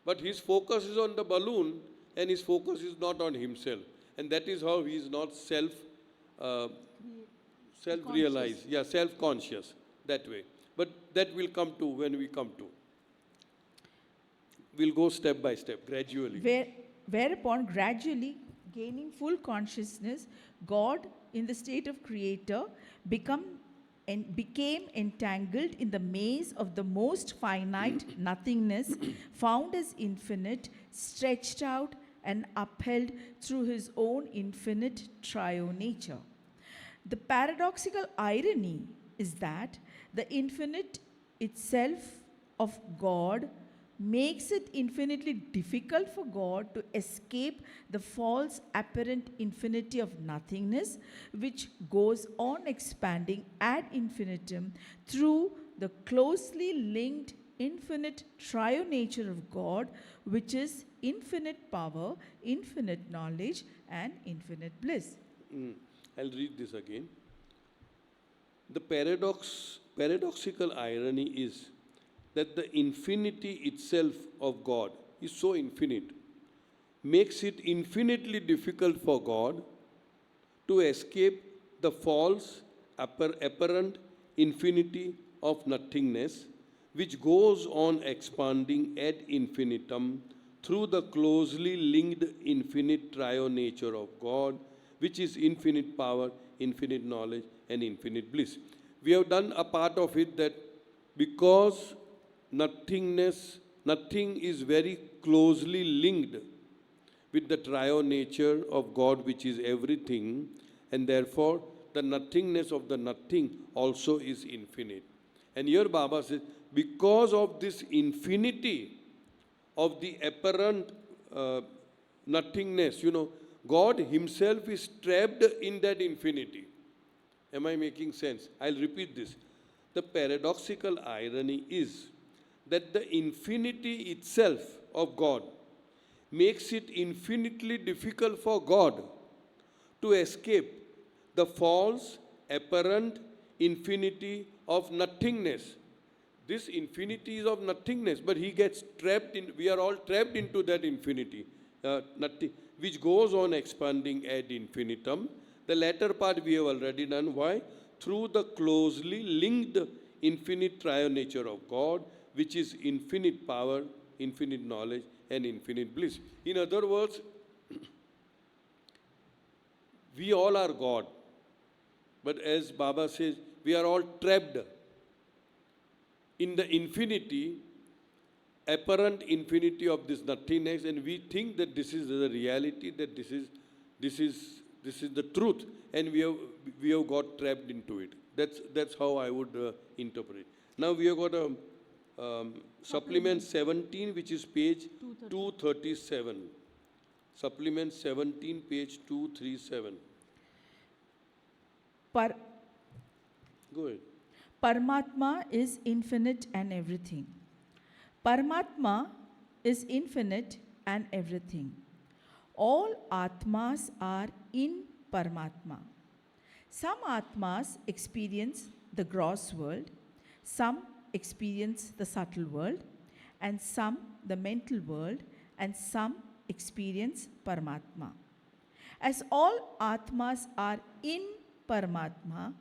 But his focus is on the balloon, and his focus is not on himself. And that is how he is not self-realized. Yeah, self-conscious, that way. But that will come to when we come to. We'll go step by step, gradually. Whereupon, gradually gaining full consciousness, God, in the state of creator, became entangled in the maze of the most finite nothingness, found as infinite, stretched out and upheld through his own infinite triune nature. The paradoxical irony is that the infinite itself of God makes it infinitely difficult for God to escape the false apparent infinity of nothingness, which goes on expanding ad infinitum through the closely linked infinite triune nature of God, which is infinite power, infinite knowledge, and infinite bliss. I'll read this again. The paradoxical irony is that the infinity itself of God is so infinite, makes it infinitely difficult for God to escape the false apparent infinity of nothingness, which goes on expanding ad infinitum through the closely linked infinite triune nature of God, which is infinite power, infinite knowledge, and infinite bliss. We have done a part of it that because nothing is very closely linked with the triune nature of God, which is everything, and therefore the nothingness of the nothing also is infinite. And here Baba says, because of this infinity of the apparent nothingness, God himself is trapped in that infinity. Am I making sense? I'll repeat this. The paradoxical irony is that the infinity itself of God makes it infinitely difficult for God to escape the false, apparent infinity of nothingness. This infinity is of nothingness, but he gets trapped in, we are all trapped into that infinity, nothing, which goes on expanding ad infinitum. The latter part we have already done. Why? Through the closely linked infinite triune nature of God, which is infinite power, infinite knowledge, and infinite bliss. In other words, we all are God. But as Baba says, we are all trapped in the infinity apparent infinity of this nothingness, and we think that this is the reality, that this is the truth, and we have got trapped into it. That's how I would interpret. Now we have got a supplement 17, which is page 237. Supplement 17, page 237. Par- Go ahead. Paramatma is infinite and everything. Paramatma is infinite and everything. All Atmas are in Paramatma. Some Atmas experience the gross world, some experience the subtle world, and some the mental world, and some experience Paramatma. As all Atmas are in Paramatma,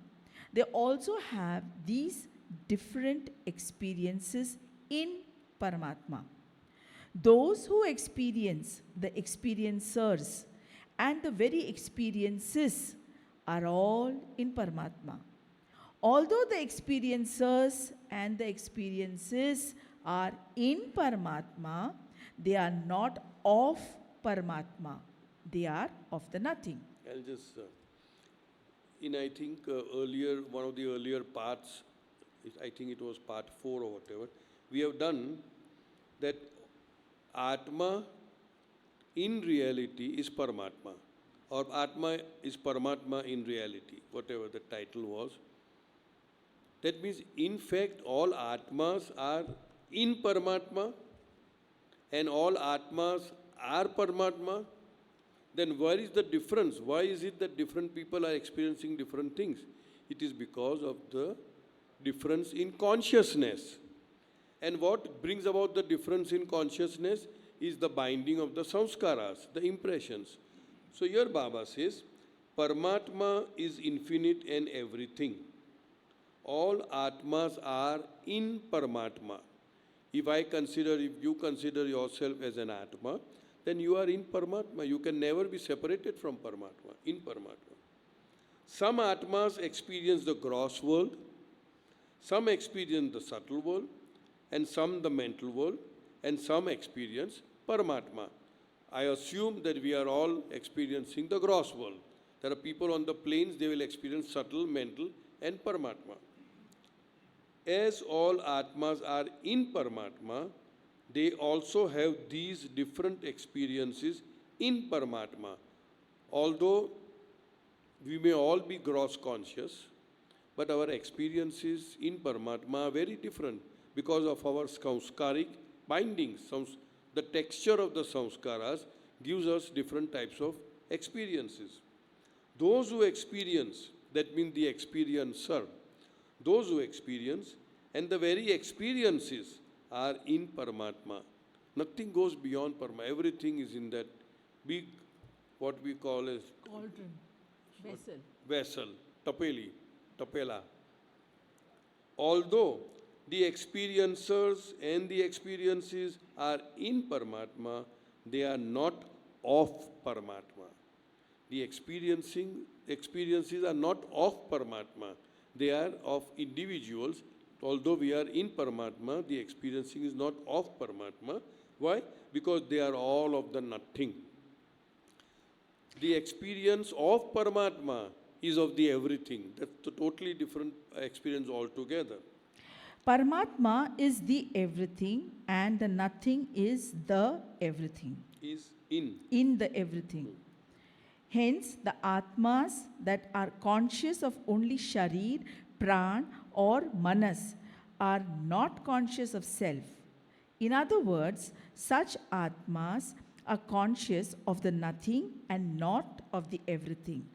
they also have these different experiences in Paramatma. Those who experience the experiencers and the very experiences are all in Paramatma. Although the experiencers and the experiences are in Paramatma, they are not of Paramatma. They are of the nothing. I'll just, I think earlier, one of the earlier parts, I think it was part 4 or whatever, we have done that Atma in reality is Paramatma, or Atma is Paramatma in reality, whatever the title was. That means, in fact, all Atmas are in Paramatma, and all Atmas are Paramatma. Then where is the difference? Why is it that different people are experiencing different things? It is because of the difference in consciousness. And what brings about the difference in consciousness is the binding of the samskaras, the impressions. So here Baba says, Paramatma is infinite and everything. All Atmas are in Paramatma. If you consider yourself as an Atma, then you are in Paramatma. You can never be separated from Paramatma, in Paramatma. Some Atmas experience the gross world, some experience the subtle world, and some the mental world, and some experience Paramatma. I assume that we are all experiencing the gross world. There are people on the planes, they will experience subtle, mental, and Paramatma. As all Atmas are in Paramatma, they also have these different experiences in Paramatma. Although we may all be gross conscious, but our experiences in Paramatma are very different because of our samskaric bindings. The texture of the samskaras gives us different types of experiences. Those who experience, that means the experiencer, those who experience, and the very experiences are in Paramatma. Nothing goes beyond Paramatma. Everything is in that big, what we call as Cauldron. vessel, tapela. Although the experiencers and the experiences are in Paramatma, they are not of Paramatma. The experiences are not of Paramatma. They are of individuals. Although we are in Paramatma, the experiencing is not of Paramatma. Why? Because they are all of the nothing. The experience of Paramatma is of the everything. That's a totally different experience altogether. Paramatma is the everything and the nothing is the everything. Is in. In the everything. Hence, the Atmas that are conscious of only Sharir, Pran, or Manas are not conscious of self. In other words, such Atmas are conscious of the nothing and not of the everything.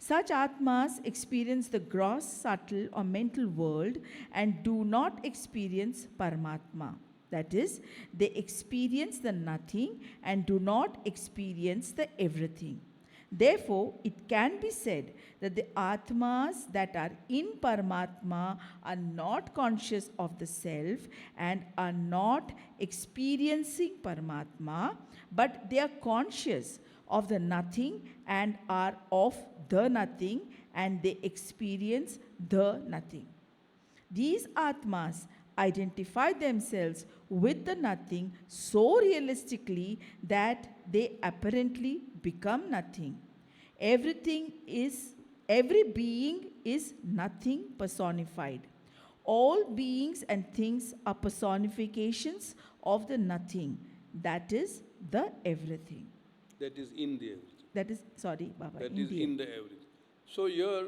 Such Atmas experience the gross, subtle, or mental world and do not experience Paramatma. That is, they experience the nothing and do not experience the everything. Therefore, it can be said that the Atmas that are in Paramatma are not conscious of the self and are not experiencing Paramatma, but they are conscious of the nothing and are of the nothing and they experience the nothing. These Atmas identify themselves with the nothing so realistically that they apparently become nothing. Every being is nothing personified. All beings and things are personifications of the nothing, that is the everything. That is in the everything. That is, sorry, Baba. That is in the everything. So here,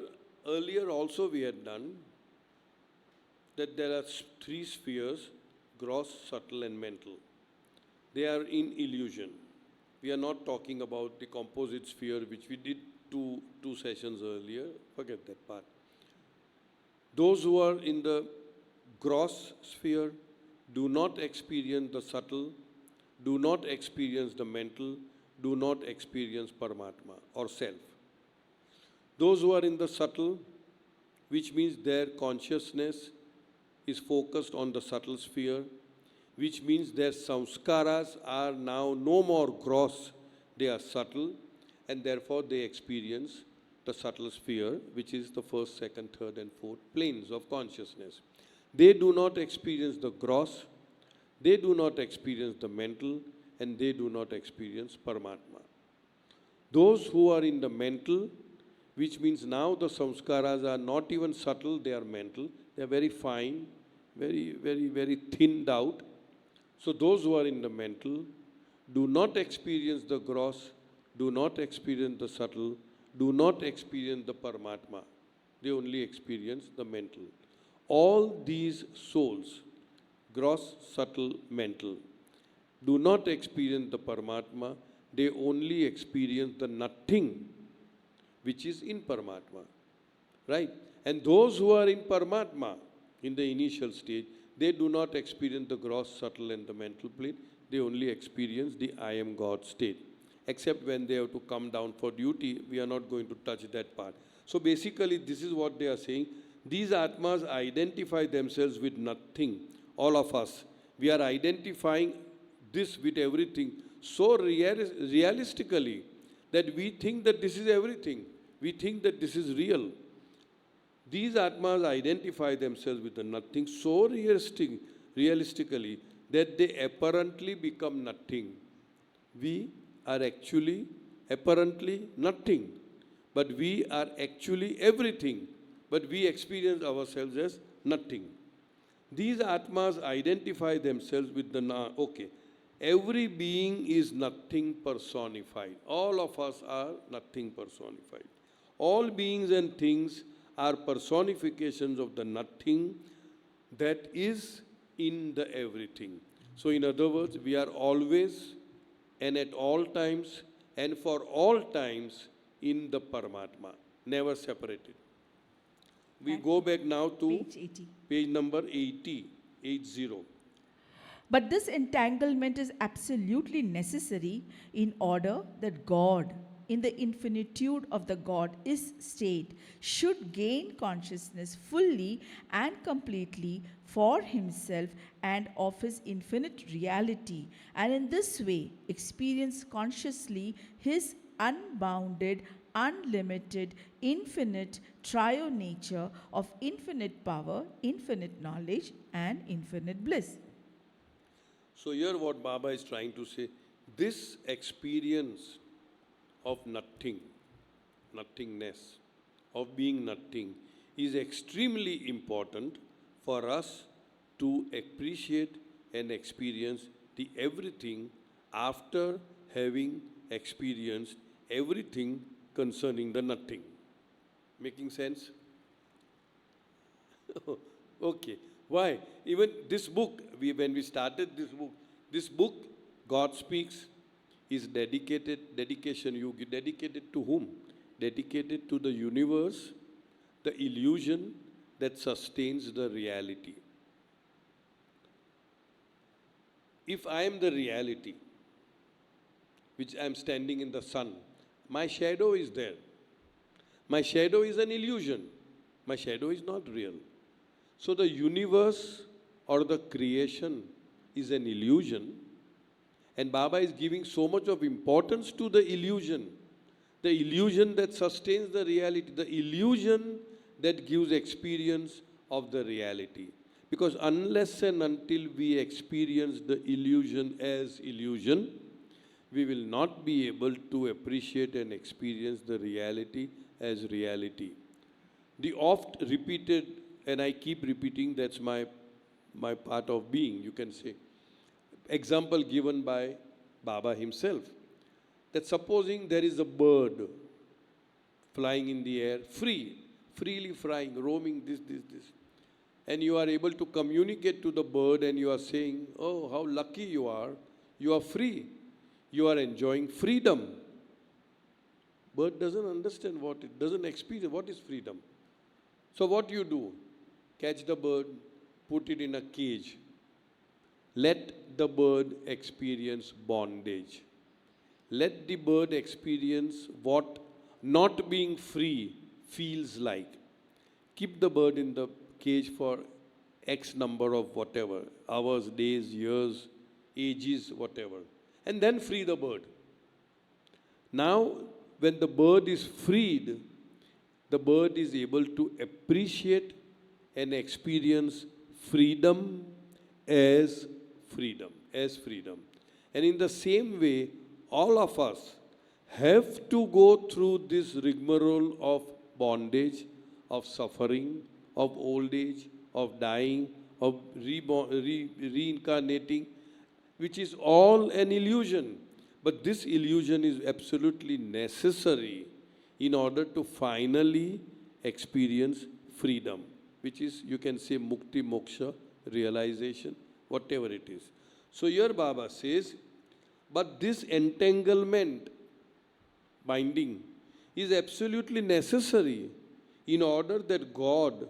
earlier also we had done that there are three spheres, gross, subtle and mental. They are in illusion. We are not talking about the composite sphere which we did two sessions earlier. Forget that part. Those who are in the gross sphere do not experience the subtle, do not experience the mental, do not experience Paramatma or self. Those who are in the subtle, which means their consciousness is focused on the subtle sphere, which means their samskaras are now no more gross, they are subtle, and therefore they experience the subtle sphere, which is the first, second, third, and fourth planes of consciousness. They do not experience the gross, they do not experience the mental, and they do not experience Paramatma. Those who are in the mental, which means now the samskaras are not even subtle, they are mental, they are very fine, very thinned out. So those who are in the mental do not experience the gross, do not experience the subtle, do not experience the Paramatma. They only experience the mental. All these souls, gross, subtle, mental, do not experience the Paramatma, they only experience the nothing which is in Paramatma. Right? And those who are in Paramatma, in the initial stage, they do not experience the gross, subtle and the mental plane, they only experience the I am God state. Except when they have to come down for duty, we are not going to touch that part. So basically, this is what they are saying. These Atmas identify themselves with nothing, all of us. We are identifying this with everything so realistically that we think that this is everything. We think that this is real. These Atmas identify themselves with the nothing so realistically that they apparently become nothing. We are actually apparently nothing, but we are actually everything, but we experience ourselves as nothing. These Atmas identify themselves with the okay. Every being is nothing personified. All of us are nothing personified. All beings and things are personifications of the nothing that is in the everything. So in other words, we are always and at all times and for all times in the Paramatma, never separated. We go back now to Page 80. page number 80. But this entanglement is absolutely necessary in order that God, in the infinitude of the God is state, should gain consciousness fully and completely for himself and of his infinite reality, and in this way experience consciously his unbounded, unlimited, infinite, triune nature of infinite power, infinite knowledge, and infinite bliss. So here what Baba is trying to say, this experience of nothing, nothingness, of being nothing, is extremely important for us to appreciate and experience the everything after having experienced everything concerning the nothing. Making sense? Okay. Why? Even this book, when we started this book, God Speaks, is dedication you dedicated to whom? Dedicated to the universe, the illusion that sustains the reality. If I am the reality, which I am standing in the sun, my shadow is there. My shadow is an illusion. My shadow is not real. So the universe or the creation is an illusion, and Baba is giving so much of importance to the illusion that sustains the reality, the illusion that gives experience of the reality. Because unless and until we experience the illusion as illusion, we will not be able to appreciate and experience the reality as reality. The oft repeated, and I keep repeating, that's my part of being, you can say. Example given by Baba himself, that supposing there is a bird flying in the air, freely flying, roaming this, and you are able to communicate to the bird and you are saying, oh, how lucky you are free, you are enjoying freedom. Bird doesn't understand doesn't experience what is freedom. So what you do? Catch the bird, put it in a cage. Let the bird experience bondage. Let the bird experience what not being free feels like. Keep the bird in the cage for X number of whatever, hours, days, years, ages, whatever. And then free the bird. Now, when the bird is freed, the bird is able to appreciate and experience freedom as freedom. And in the same way, all of us have to go through this rigmarole of bondage, of suffering, of old age, of dying, of reincarnating, which is all an illusion. But this illusion is absolutely necessary in order to finally experience freedom, which is, you can say, mukti, moksha, realization, whatever it is. So here Baba says, but this entanglement, binding, is absolutely necessary in order that God,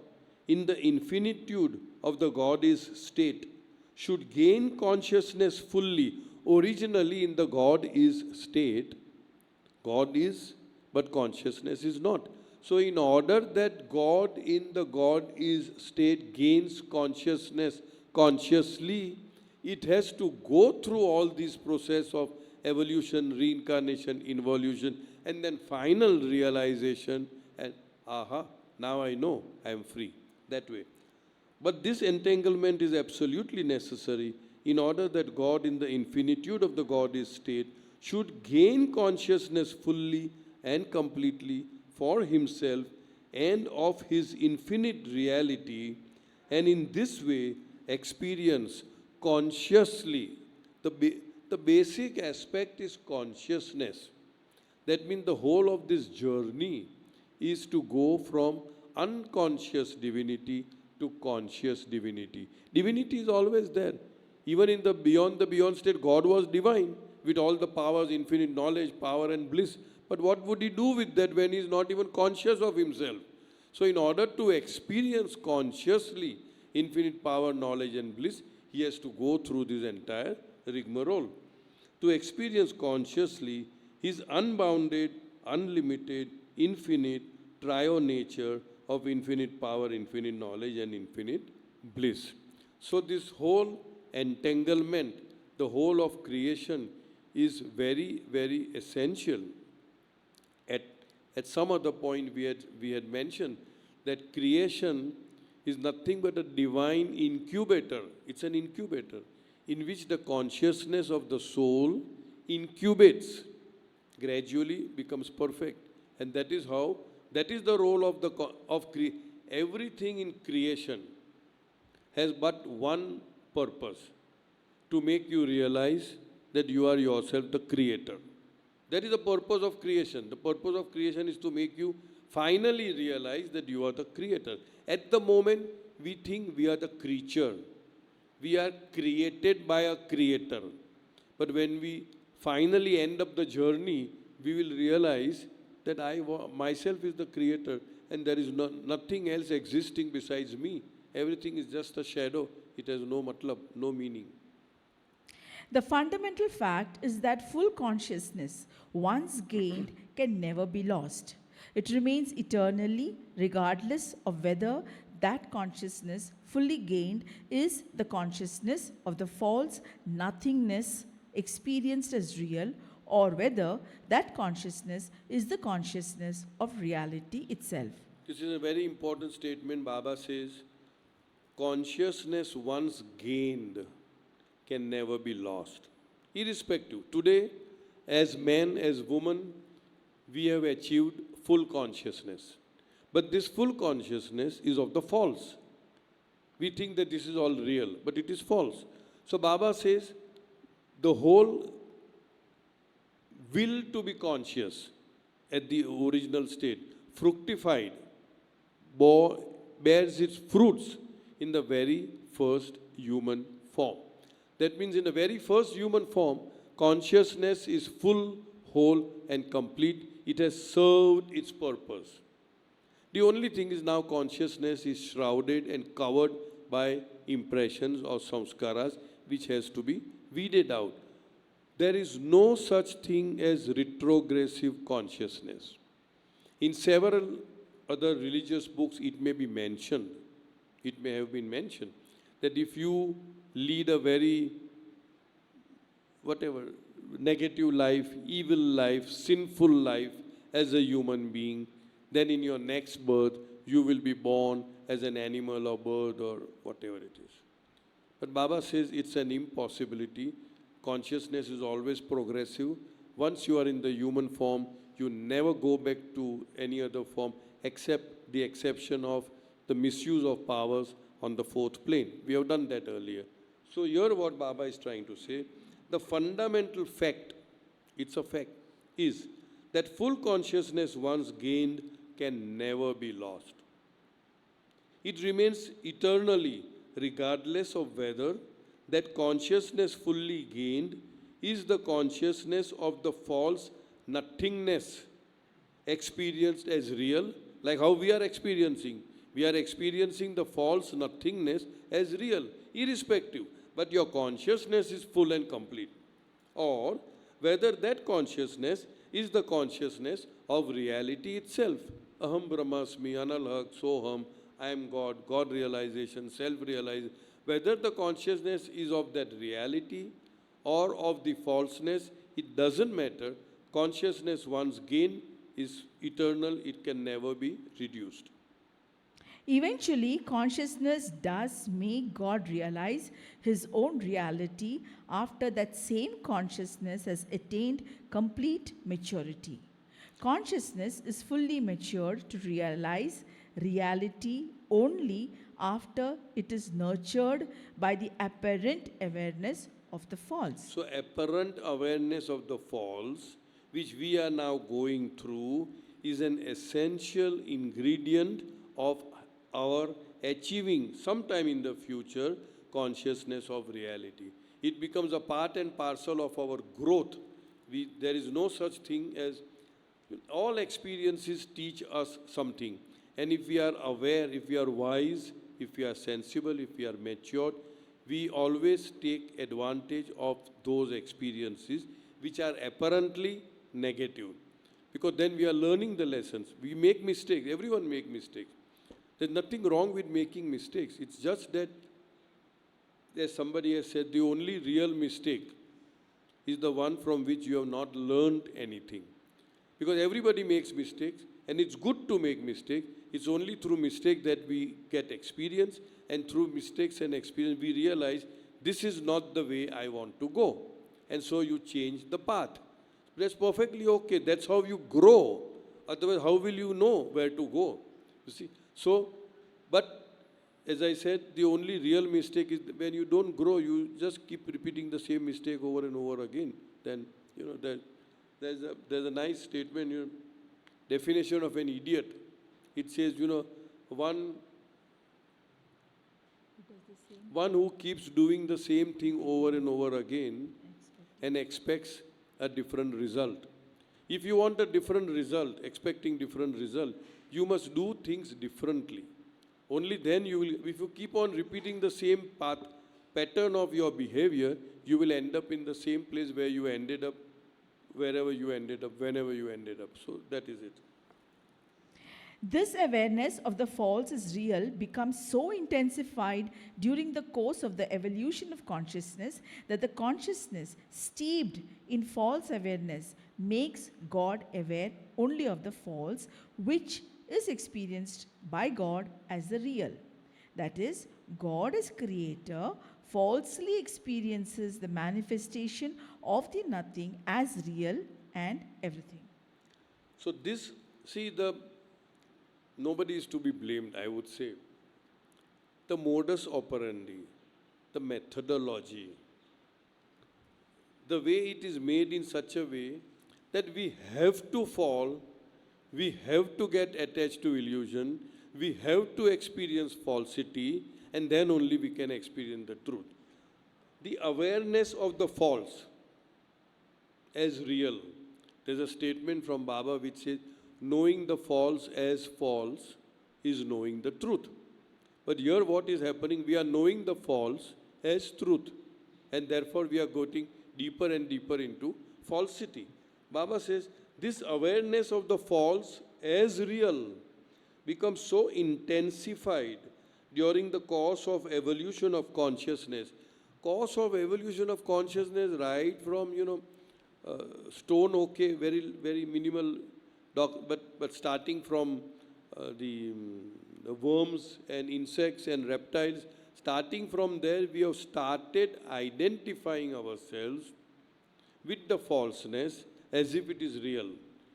in the infinitude of the God is state, should gain consciousness fully. Originally in the God is state, God is, but consciousness is not. So in order that God in the God is state gains consciousness consciously, it has to go through all this process of evolution, reincarnation, involution, and then final realization, and aha, now I know I am free, that way. But this entanglement is absolutely necessary in order that God in the infinitude of the God is state should gain consciousness fully and completely for himself and of his infinite reality, and in this way experience consciously. The basic aspect is consciousness. That means the whole of this journey is to go from unconscious divinity to conscious divinity. Divinity is always there. Even in the beyond state, God was divine with all the powers, infinite knowledge, power and bliss. But what would he do with that when he is not even conscious of himself? So in order to experience consciously infinite power, knowledge and bliss, he has to go through this entire rigmarole. To experience consciously his unbounded, unlimited, infinite, triune nature of infinite power, infinite knowledge and infinite bliss. So this whole entanglement, the whole of creation is very, very essential. At some other point we had mentioned that creation is nothing but a divine incubator. It's an incubator in which the consciousness of the soul incubates, gradually becomes perfect. And that is the role of everything in creation has but one purpose: to make you realize that you are yourself the creator. That is the purpose of creation. The purpose of creation is to make you finally realize that you are the creator. At the moment, we think we are the creature. We are created by a creator. But when we finally end up the journey, we will realize that myself is the creator and there is nothing else existing besides me. Everything is just a shadow. It has no matlab, no meaning. The fundamental fact is that full consciousness, once gained, can never be lost. It remains eternally, regardless of whether that consciousness, fully gained, is the consciousness of the false nothingness experienced as real, or whether that consciousness is the consciousness of reality itself. This is a very important statement. Baba says, consciousness once gained can never be lost. Irrespective. Today, as men, as women, we have achieved full consciousness. But this full consciousness is of the false. We think that this is all real, but it is false. So Baba says the whole will to be conscious at the original state, fructified, bears its fruits in the very first human form. That means in the very first human form, consciousness is full, whole and complete. It has served its purpose. The only thing is now consciousness is shrouded and covered by impressions or samskaras which has to be weeded out. There is no such thing as retrogressive consciousness. In several other religious books it may be mentioned, it may have been mentioned, that if you lead a very, whatever, negative life, evil life, sinful life as a human being, then in your next birth you will be born as an animal or bird or whatever it is. But Baba says it's an impossibility. Consciousness is always progressive. Once you are in the human form, you never go back to any other form except the exception of the misuse of powers on the fourth plane. We have done that earlier. So here what Baba is trying to say, the fundamental fact, it's a fact, is that full consciousness once gained can never be lost. It remains eternally, regardless of whether that consciousness fully gained is the consciousness of the false nothingness experienced as real, like how we are experiencing. We are experiencing the false nothingness as real, irrespective. But your consciousness is full and complete. Or whether that consciousness is the consciousness of reality itself. Aham Brahmasmi, Analhak, Soham, I am God, God realization, self-realization. Whether the consciousness is of that reality or of the falseness, it doesn't matter. Consciousness once gained is eternal, it can never be reduced. Eventually, consciousness does make God realize his own reality after that same consciousness has attained complete maturity. Consciousness is fully matured to realize reality only after it is nurtured by the apparent awareness of the false. So apparent awareness of the false, which we are now going through, is an essential ingredient of our achieving sometime in the future consciousness of reality. It becomes a part and parcel of our growth. There is no such thing as, all experiences teach us something. And if we are aware, if we are wise, if we are sensible, if we are matured, we always take advantage of those experiences which are apparently negative. Because then we are learning the lessons. We make mistakes. Everyone makes mistakes. There's nothing wrong with making mistakes. It's just that, as somebody has said, the only real mistake is the one from which you have not learned anything. Because everybody makes mistakes, and it's good to make mistakes. It's only through mistake that we get experience, and through mistakes and experience we realize this is not the way I want to go. And so you change the path. That's perfectly okay. That's how you grow. Otherwise, how will you know where to go? You see? So, but as I said, the only real mistake is when you don't grow, you just keep repeating the same mistake over and over again. Then, there's a nice statement, definition of an idiot. It says, one who keeps doing the same thing over and over again and expects a different result. If you want a different result, expecting different result, you must do things differently. Only then you will, if you keep on repeating the same pattern of your behavior, you will end up in the same place where you ended up, wherever you ended up, whenever you ended up. So that is it. This awareness of the false is real becomes so intensified during the course of the evolution of consciousness that the consciousness steeped in false awareness makes God aware only of the false, which is experienced by God as the real. That is, God as creator falsely experiences the manifestation of the nothing as real and everything. So this, see, nobody is to be blamed, I would say. The modus operandi, the methodology, the way it is made in such a way that we have to fall, we have to get attached to illusion, we have to experience falsity, and then only we can experience the truth. The awareness of the false as real. There's a statement from Baba which says, knowing the false as false is knowing the truth. But here what is happening, we are knowing the false as truth. And therefore we are going deeper and deeper into falsity. Baba says, this awareness of the false as real becomes so intensified during the course of evolution of consciousness. Course of evolution of consciousness, right from, stone, okay, very, very minimal, but starting from the worms and insects and reptiles, starting from there, we have started identifying ourselves with the falseness as if it is real.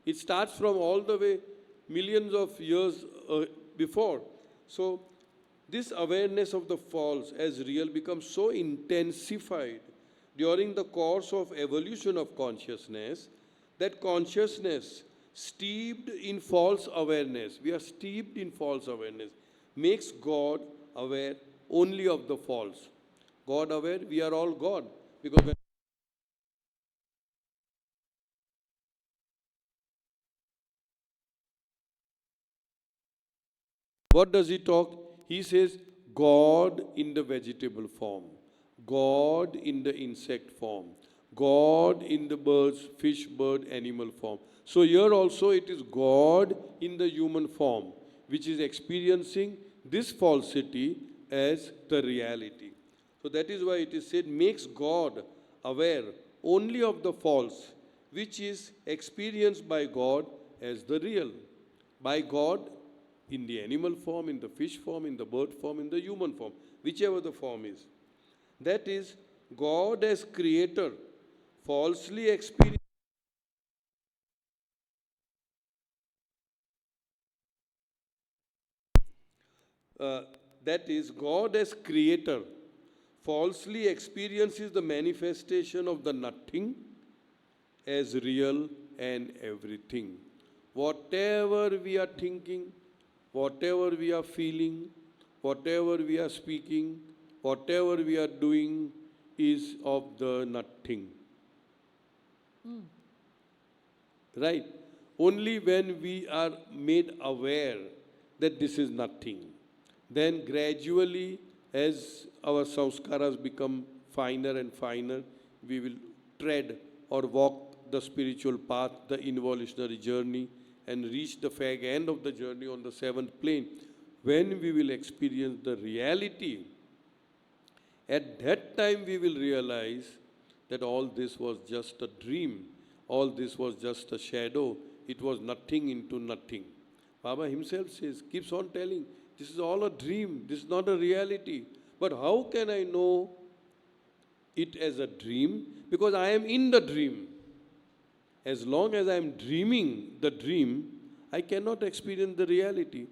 It starts from all the way millions of years before. So, this awareness of the false as real becomes so intensified during the course of evolution of consciousness that consciousness steeped in false awareness, we are steeped in false awareness, makes God aware only of the false. God aware, we are all God. Because when what does he talk? He says, God in the vegetable form, God in the insect form, God in the birds, fish, bird, animal form. So here also it is God in the human form, which is experiencing this falsity as the reality. So that is why it is said, makes God aware only of the false, which is experienced by God as the real. By God in the animal form, in the fish form, in the bird form, in the human form, whichever the form is. That is, God as creator falsely experiences. That is, God as creator falsely experiences the manifestation of the nothing as real and everything. Whatever we are thinking, whatever we are feeling, whatever we are speaking, whatever we are doing is of the nothing. Right? Only when we are made aware that this is nothing, then gradually as our samskaras become finer and finer, we will tread or walk the spiritual path, the involutionary journey, and reach the fag end of the journey on the seventh plane, when we will experience the reality. At that time we will realize that all this was just a dream, all this was just a shadow, it was nothing into nothing. Baba himself says, keeps on telling, this is all a dream, this is not a reality. But how can I know it as a dream? Because I am in the dream. As long as I am dreaming the dream, I cannot experience the reality.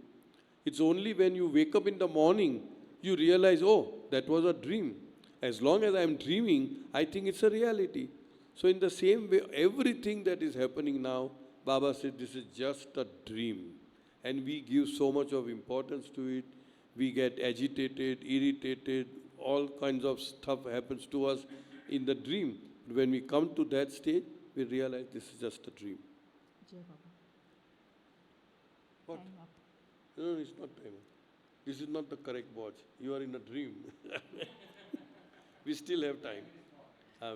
It's only when you wake up in the morning, you realize, oh, that was a dream. As long as I am dreaming, I think it's a reality. So in the same way, everything that is happening now, Baba said, this is just a dream. And we give so much of importance to it. We get agitated, irritated, all kinds of stuff happens to us in the dream. When we come to that stage, we realize this is just a dream. Jai Baba. What? Time up. No, it's not time. This is not the correct watch. You are in a dream. We still have time.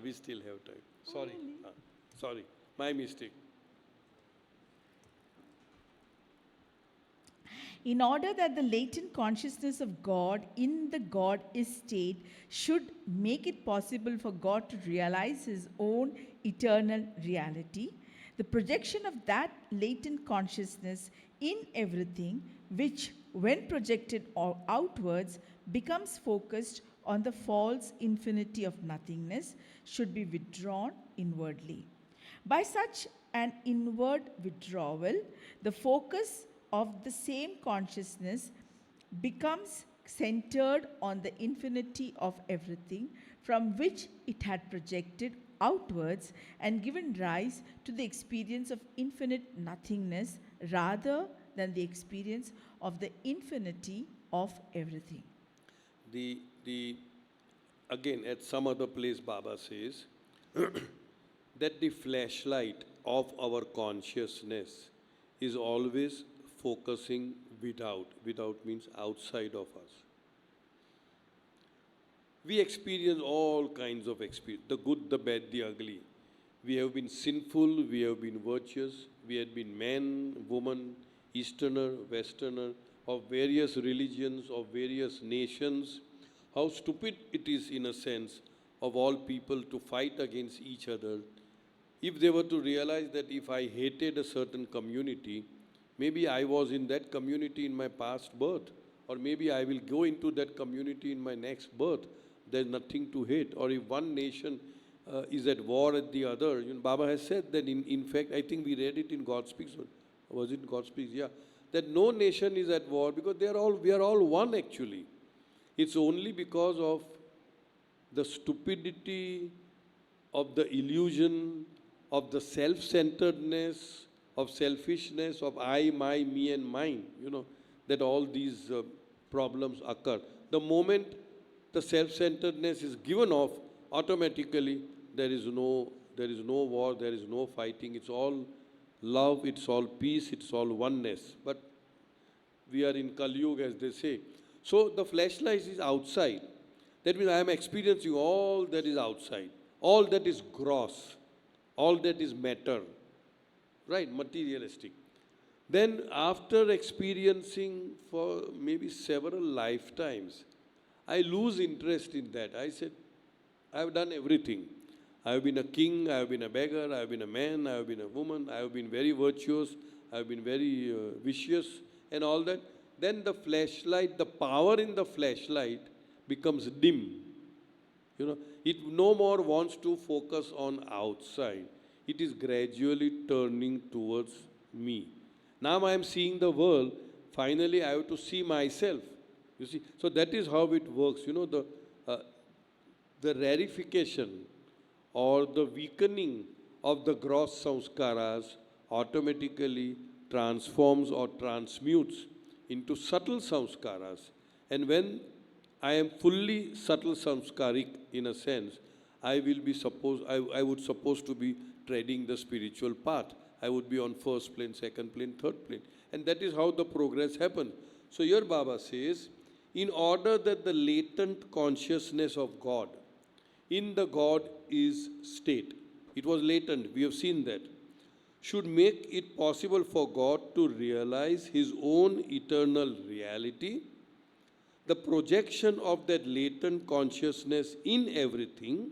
We still have time. Sorry. Sorry. My mistake. In order that the latent consciousness of God in the God is state should make it possible for God to realize his own eternal reality, the projection of that latent consciousness in everything which, when projected outwards, becomes focused on the false infinity of nothingness, should be withdrawn inwardly. By such an inward withdrawal, the focus of the same consciousness becomes centered on the infinity of everything from which it had projected outwards and given rise to the experience of infinite nothingness rather than the experience of the infinity of everything. The again, at some other place, Baba says that the flashlight of our consciousness is always focusing without. Without means outside of us. We experience all kinds of experience, the good, the bad, the ugly. We have been sinful, we have been virtuous, we have been man, woman, Easterner, Westerner, of various religions, of various nations. How stupid it is, in a sense, of all people to fight against each other. If they were to realize that if I hated a certain community, maybe I was in that community in my past birth, or maybe I will go into that community in my next birth. There's nothing to hate. Or if one nation is at war at the other, Baba has said that in fact, I think we read it in God Speaks. Was it God Speaks? Yeah. That no nation is at war because we are all one actually. It's only because of the stupidity, of the illusion, of the self-centeredness, of selfishness, of I, my, me and mine, that all these problems occur. The moment the self-centeredness is given off, automatically there is no war, there is no fighting. It's all love, it's all peace, it's all oneness. But we are in Kali Yuga, as they say. So the flashlight is outside. That means I am experiencing all that is outside, all that is gross, all that is matter, right, materialistic. Then after experiencing for maybe several lifetimes, I lose interest in that. I said, I have done everything. I have been a king, I have been a beggar, I have been a man, I have been a woman, I have been very virtuous, I have been very vicious and all that. Then the flashlight, the power in the flashlight becomes dim. It no more wants to focus on outside. It is gradually turning towards me. Now I am seeing the world. Finally, I have to see myself. You see, so that is how it works. The rarefication or the weakening of the gross samskaras automatically transforms or transmutes into subtle samskaras. And when I am fully subtle samskaric in a sense, I would supposed to be treading the spiritual path. I would be on first plane, second plane, third plane. And that is how the progress happens. So here Baba says, in order that the latent consciousness of God in the God is state, it was latent, we have seen that, should make it possible for God to realize His own eternal reality, the projection of that latent consciousness in everything,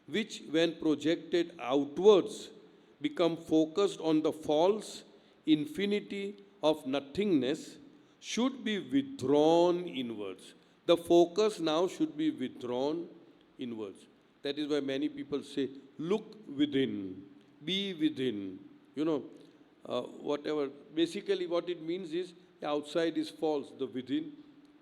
which when projected outwards become focused on the false infinity of nothingness, should be withdrawn inwards. The focus now should be withdrawn inwards. That is why many people say, look within, be within, whatever. Basically what it means is, the outside is false, the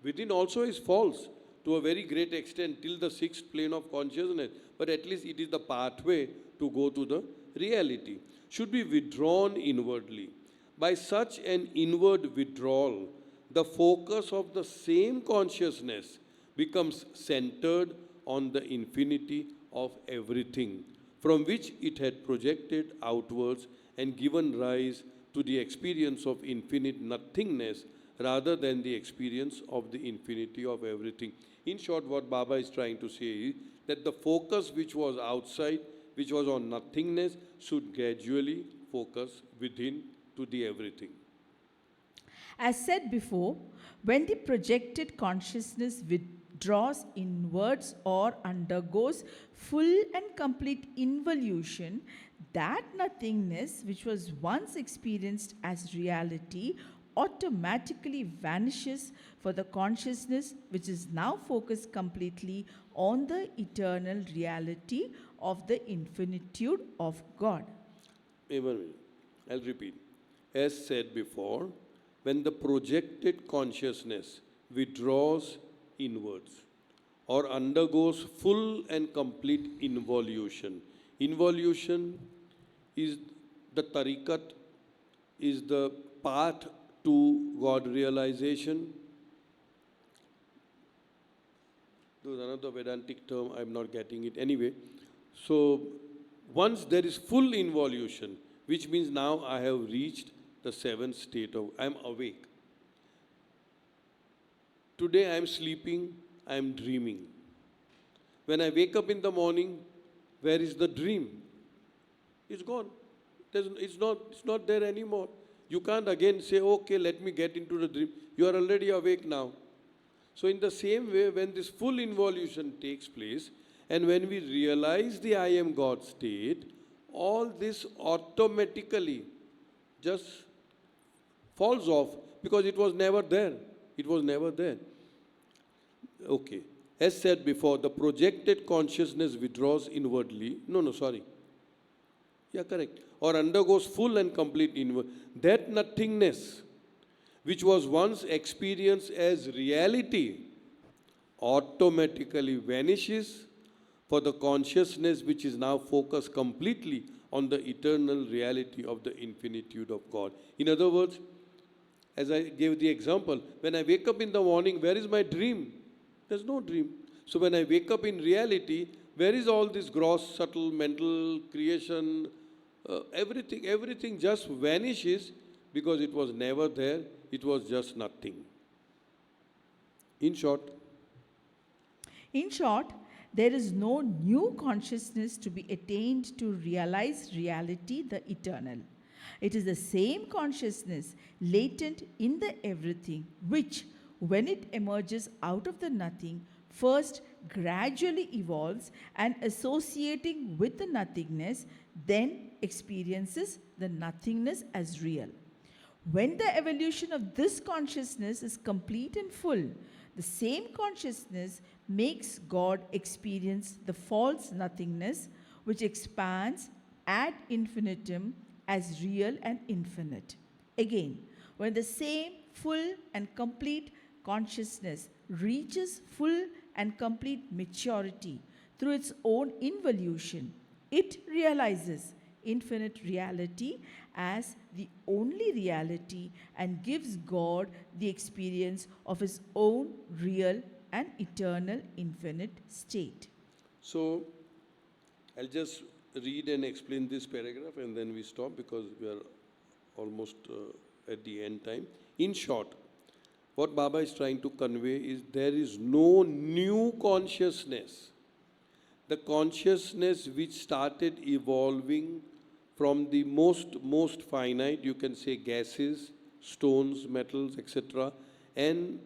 within also is false to a very great extent till the sixth plane of consciousness. But at least it is the pathway to go to the reality. Should be withdrawn inwardly. By such an inward withdrawal, the focus of the same consciousness becomes centered on the infinity of everything, from which it had projected outwards and given rise to the experience of infinite nothingness rather than the experience of the infinity of everything. In short, what Baba is trying to say is that the focus which was outside, which was on nothingness, should gradually focus within to the everything. As said before, when the projected consciousness withdraws inwards or undergoes full and complete involution, that nothingness which was once experienced as reality automatically vanishes for the consciousness which is now focused completely on the eternal reality of the infinitude of God. Wait 1 minute. I'll repeat. As said before, when the projected consciousness withdraws inwards or undergoes full and complete involution. Involution is the tariqat, is the path to God realization. There's another Vedantic term, I'm not getting it anyway. So, once there is full involution, which means now I have reached the seventh state of, I'm awake. Today I am sleeping, I am dreaming. When I wake up in the morning, where is the dream? It's gone. It's not there anymore. You can't again say, okay, let me get into the dream. You are already awake now. So in the same way, when this full involution takes place, and when we realize the I am God state, all this automatically just falls off because it was never there. It was never there. Okay. As said before, the projected consciousness withdraws inwardly. Yeah, correct. Or undergoes full and complete inward. That nothingness, which was once experienced as reality, automatically vanishes for the consciousness which is now focused completely on the eternal reality of the infinitude of God. In other words, as I gave the example, when I wake up in the morning, where is my dream? There's no dream. So when I wake up in reality, where is all this gross, subtle, mental creation, everything just vanishes because it was never there, it was just nothing. In short, there is no new consciousness to be attained to realize reality, the eternal. It is the same consciousness latent in the everything, which, when it emerges out of the nothing, first gradually evolves and associating with the nothingness, then experiences the nothingness as real. When the evolution of this consciousness is complete and full, the same consciousness makes God experience the false nothingness, which expands ad infinitum as real and infinite. Again, when the same full and complete consciousness reaches full and complete maturity through its own involution, it realizes infinite reality as the only reality and gives God the experience of his own real and eternal infinite state. so I'll just read and explain this paragraph and then we stop because we are almost at the end time. In short, what Baba is trying to convey is there is no new consciousness. The consciousness which started evolving from the most finite, you can say gases, stones, metals, etc., and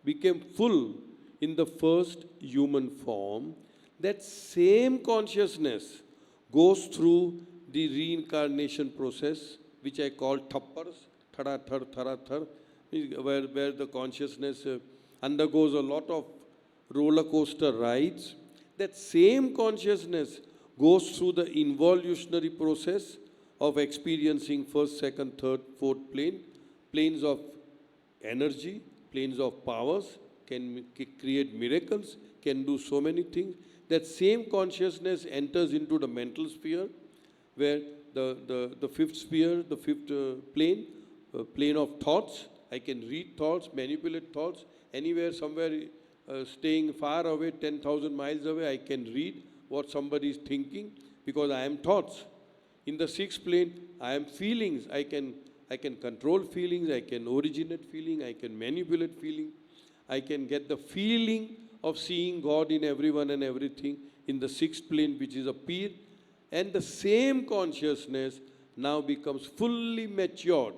became full in the first human form, that same consciousness goes through the reincarnation process, which I call thappars, thara thar, thara thar, where the consciousness undergoes a lot of roller coaster rides. That same consciousness goes through the involutionary process of experiencing first, second, third, fourth plane, planes of energy, planes of powers, can create miracles, can do so many things. That same consciousness enters into the mental sphere, where the fifth sphere, the fifth plane, plane of thoughts. I can read thoughts, manipulate thoughts, anywhere, somewhere, staying far away, 10,000 miles away, I can read what somebody is thinking because I am thoughts. In the sixth plane, I am feelings. I can control feelings, I can originate feeling, I can manipulate feeling, I can get the feeling of seeing God in everyone and everything in the sixth plane, which is a peer. And the same consciousness now becomes fully matured.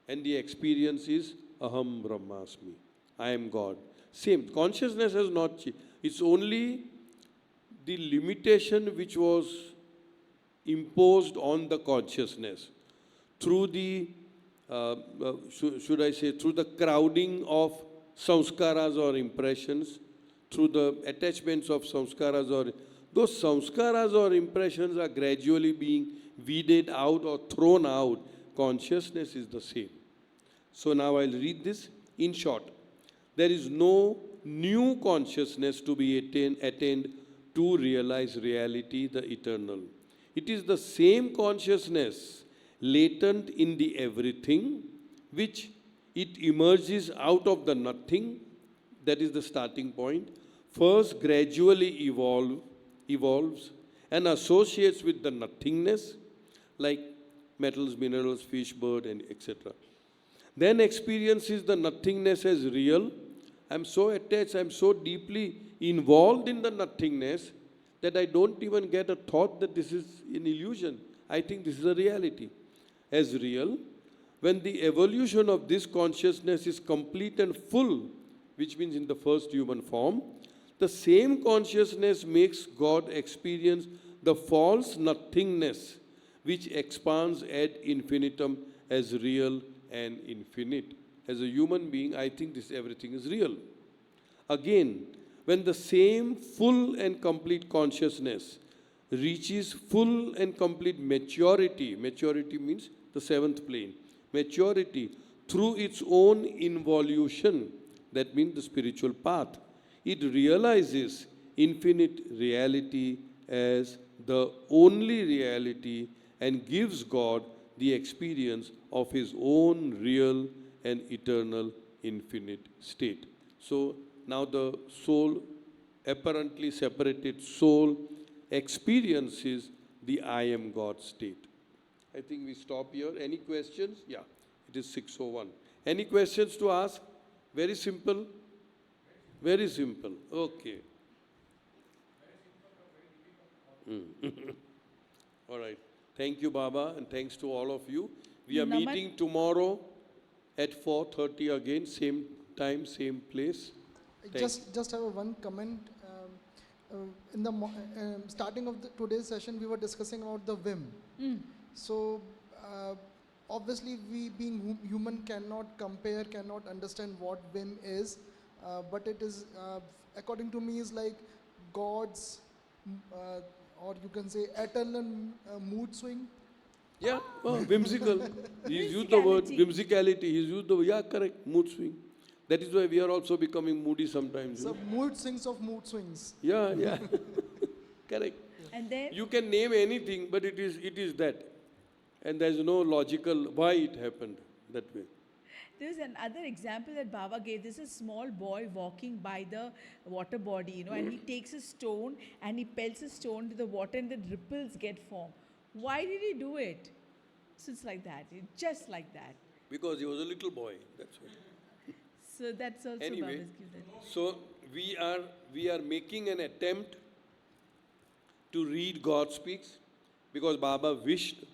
And the experience is Aham Brahmasmi. I am God. Same. Consciousness has not changed. It's only the limitation which was imposed on the consciousness through the should I say, through the crowding of samskaras or impressions, through the attachments of samskaras or those samskaras or impressions are gradually being weeded out or thrown out. Consciousness is the same. So now I'll read this in short. There is no new consciousness to be attained to realize reality, the eternal. It is the same consciousness latent in the everything, which it emerges out of the nothing, that is the starting point, first gradually evolves and associates with the nothingness, like metals, minerals, fish, bird, and etc. Then experiences the nothingness as real. I'm so attached, I'm so deeply involved in the nothingness that I don't even get a thought that this is an illusion. I think this is a reality. As real, when the evolution of this consciousness is complete and full, which means in the first human form, the same consciousness makes God experience the false nothingness, which expands ad infinitum as real and infinite. As a human being, I think this everything is real. Again, when the same full and complete consciousness reaches full and complete maturity, maturity means the seventh plane, maturity through its own involution, that means the spiritual path, it realizes infinite reality as the only reality and gives God the experience of his own real and eternal infinite state. So now the soul, apparently separated soul, experiences the I am God state. I think we stop here. Any questions? Yeah, it is 6:01. Any questions to ask? Very simple. Very simple. Okay. All right. Thank you, Baba, and thanks to all of you. We are Naman- meeting tomorrow at 4:30 again, same time, same place. Just have one comment. In the starting of today's session, we were discussing about the whim. So obviously, we being human cannot compare, cannot understand what whim is, but it is, according to me, is like God's, or you can say eternal mood swing. Yeah, whimsical. He's used the word Whimsicality. whimsicality. He's used the, yeah, correct, mood swing. That is why we are also becoming moody sometimes. you So know. mood swings of mood swings. Yeah, yeah. Correct. And then You can name anything, but it is that. And there's no logical why it happened that way. there's another example that Baba gave. There's a small boy walking by the water body, and he takes a stone and he pelts a stone to the water and the ripples get formed. Why did he do it? So it's like that, just like that. Because he was a little boy. That's why. So that's also Anyway, Baba's given. so we are making an attempt to read God Speaks because Baba wished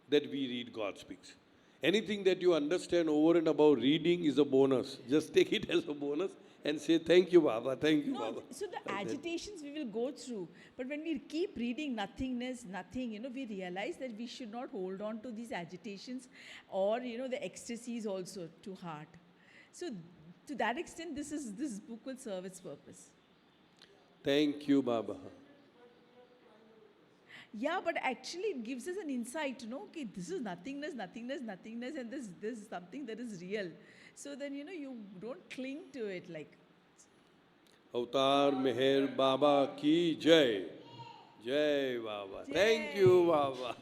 that we read God Speaks. Anything that you understand over and above reading is a bonus. Just take it as a bonus and say, thank you, Baba, thank you, No, Baba. so the Like that. agitations we will go through, but when we keep reading nothingness, nothing, we realize that we should not hold on to these agitations or, the ecstasies also to heart. So to that extent, this book will serve its purpose. Thank you, Baba. Yeah, but actually it gives us an insight, okay, this is nothingness, and this is something that is real. So then, you don't cling to it like. Avatar Meher Baba ki Jai. Jai Baba. Thank you, Baba.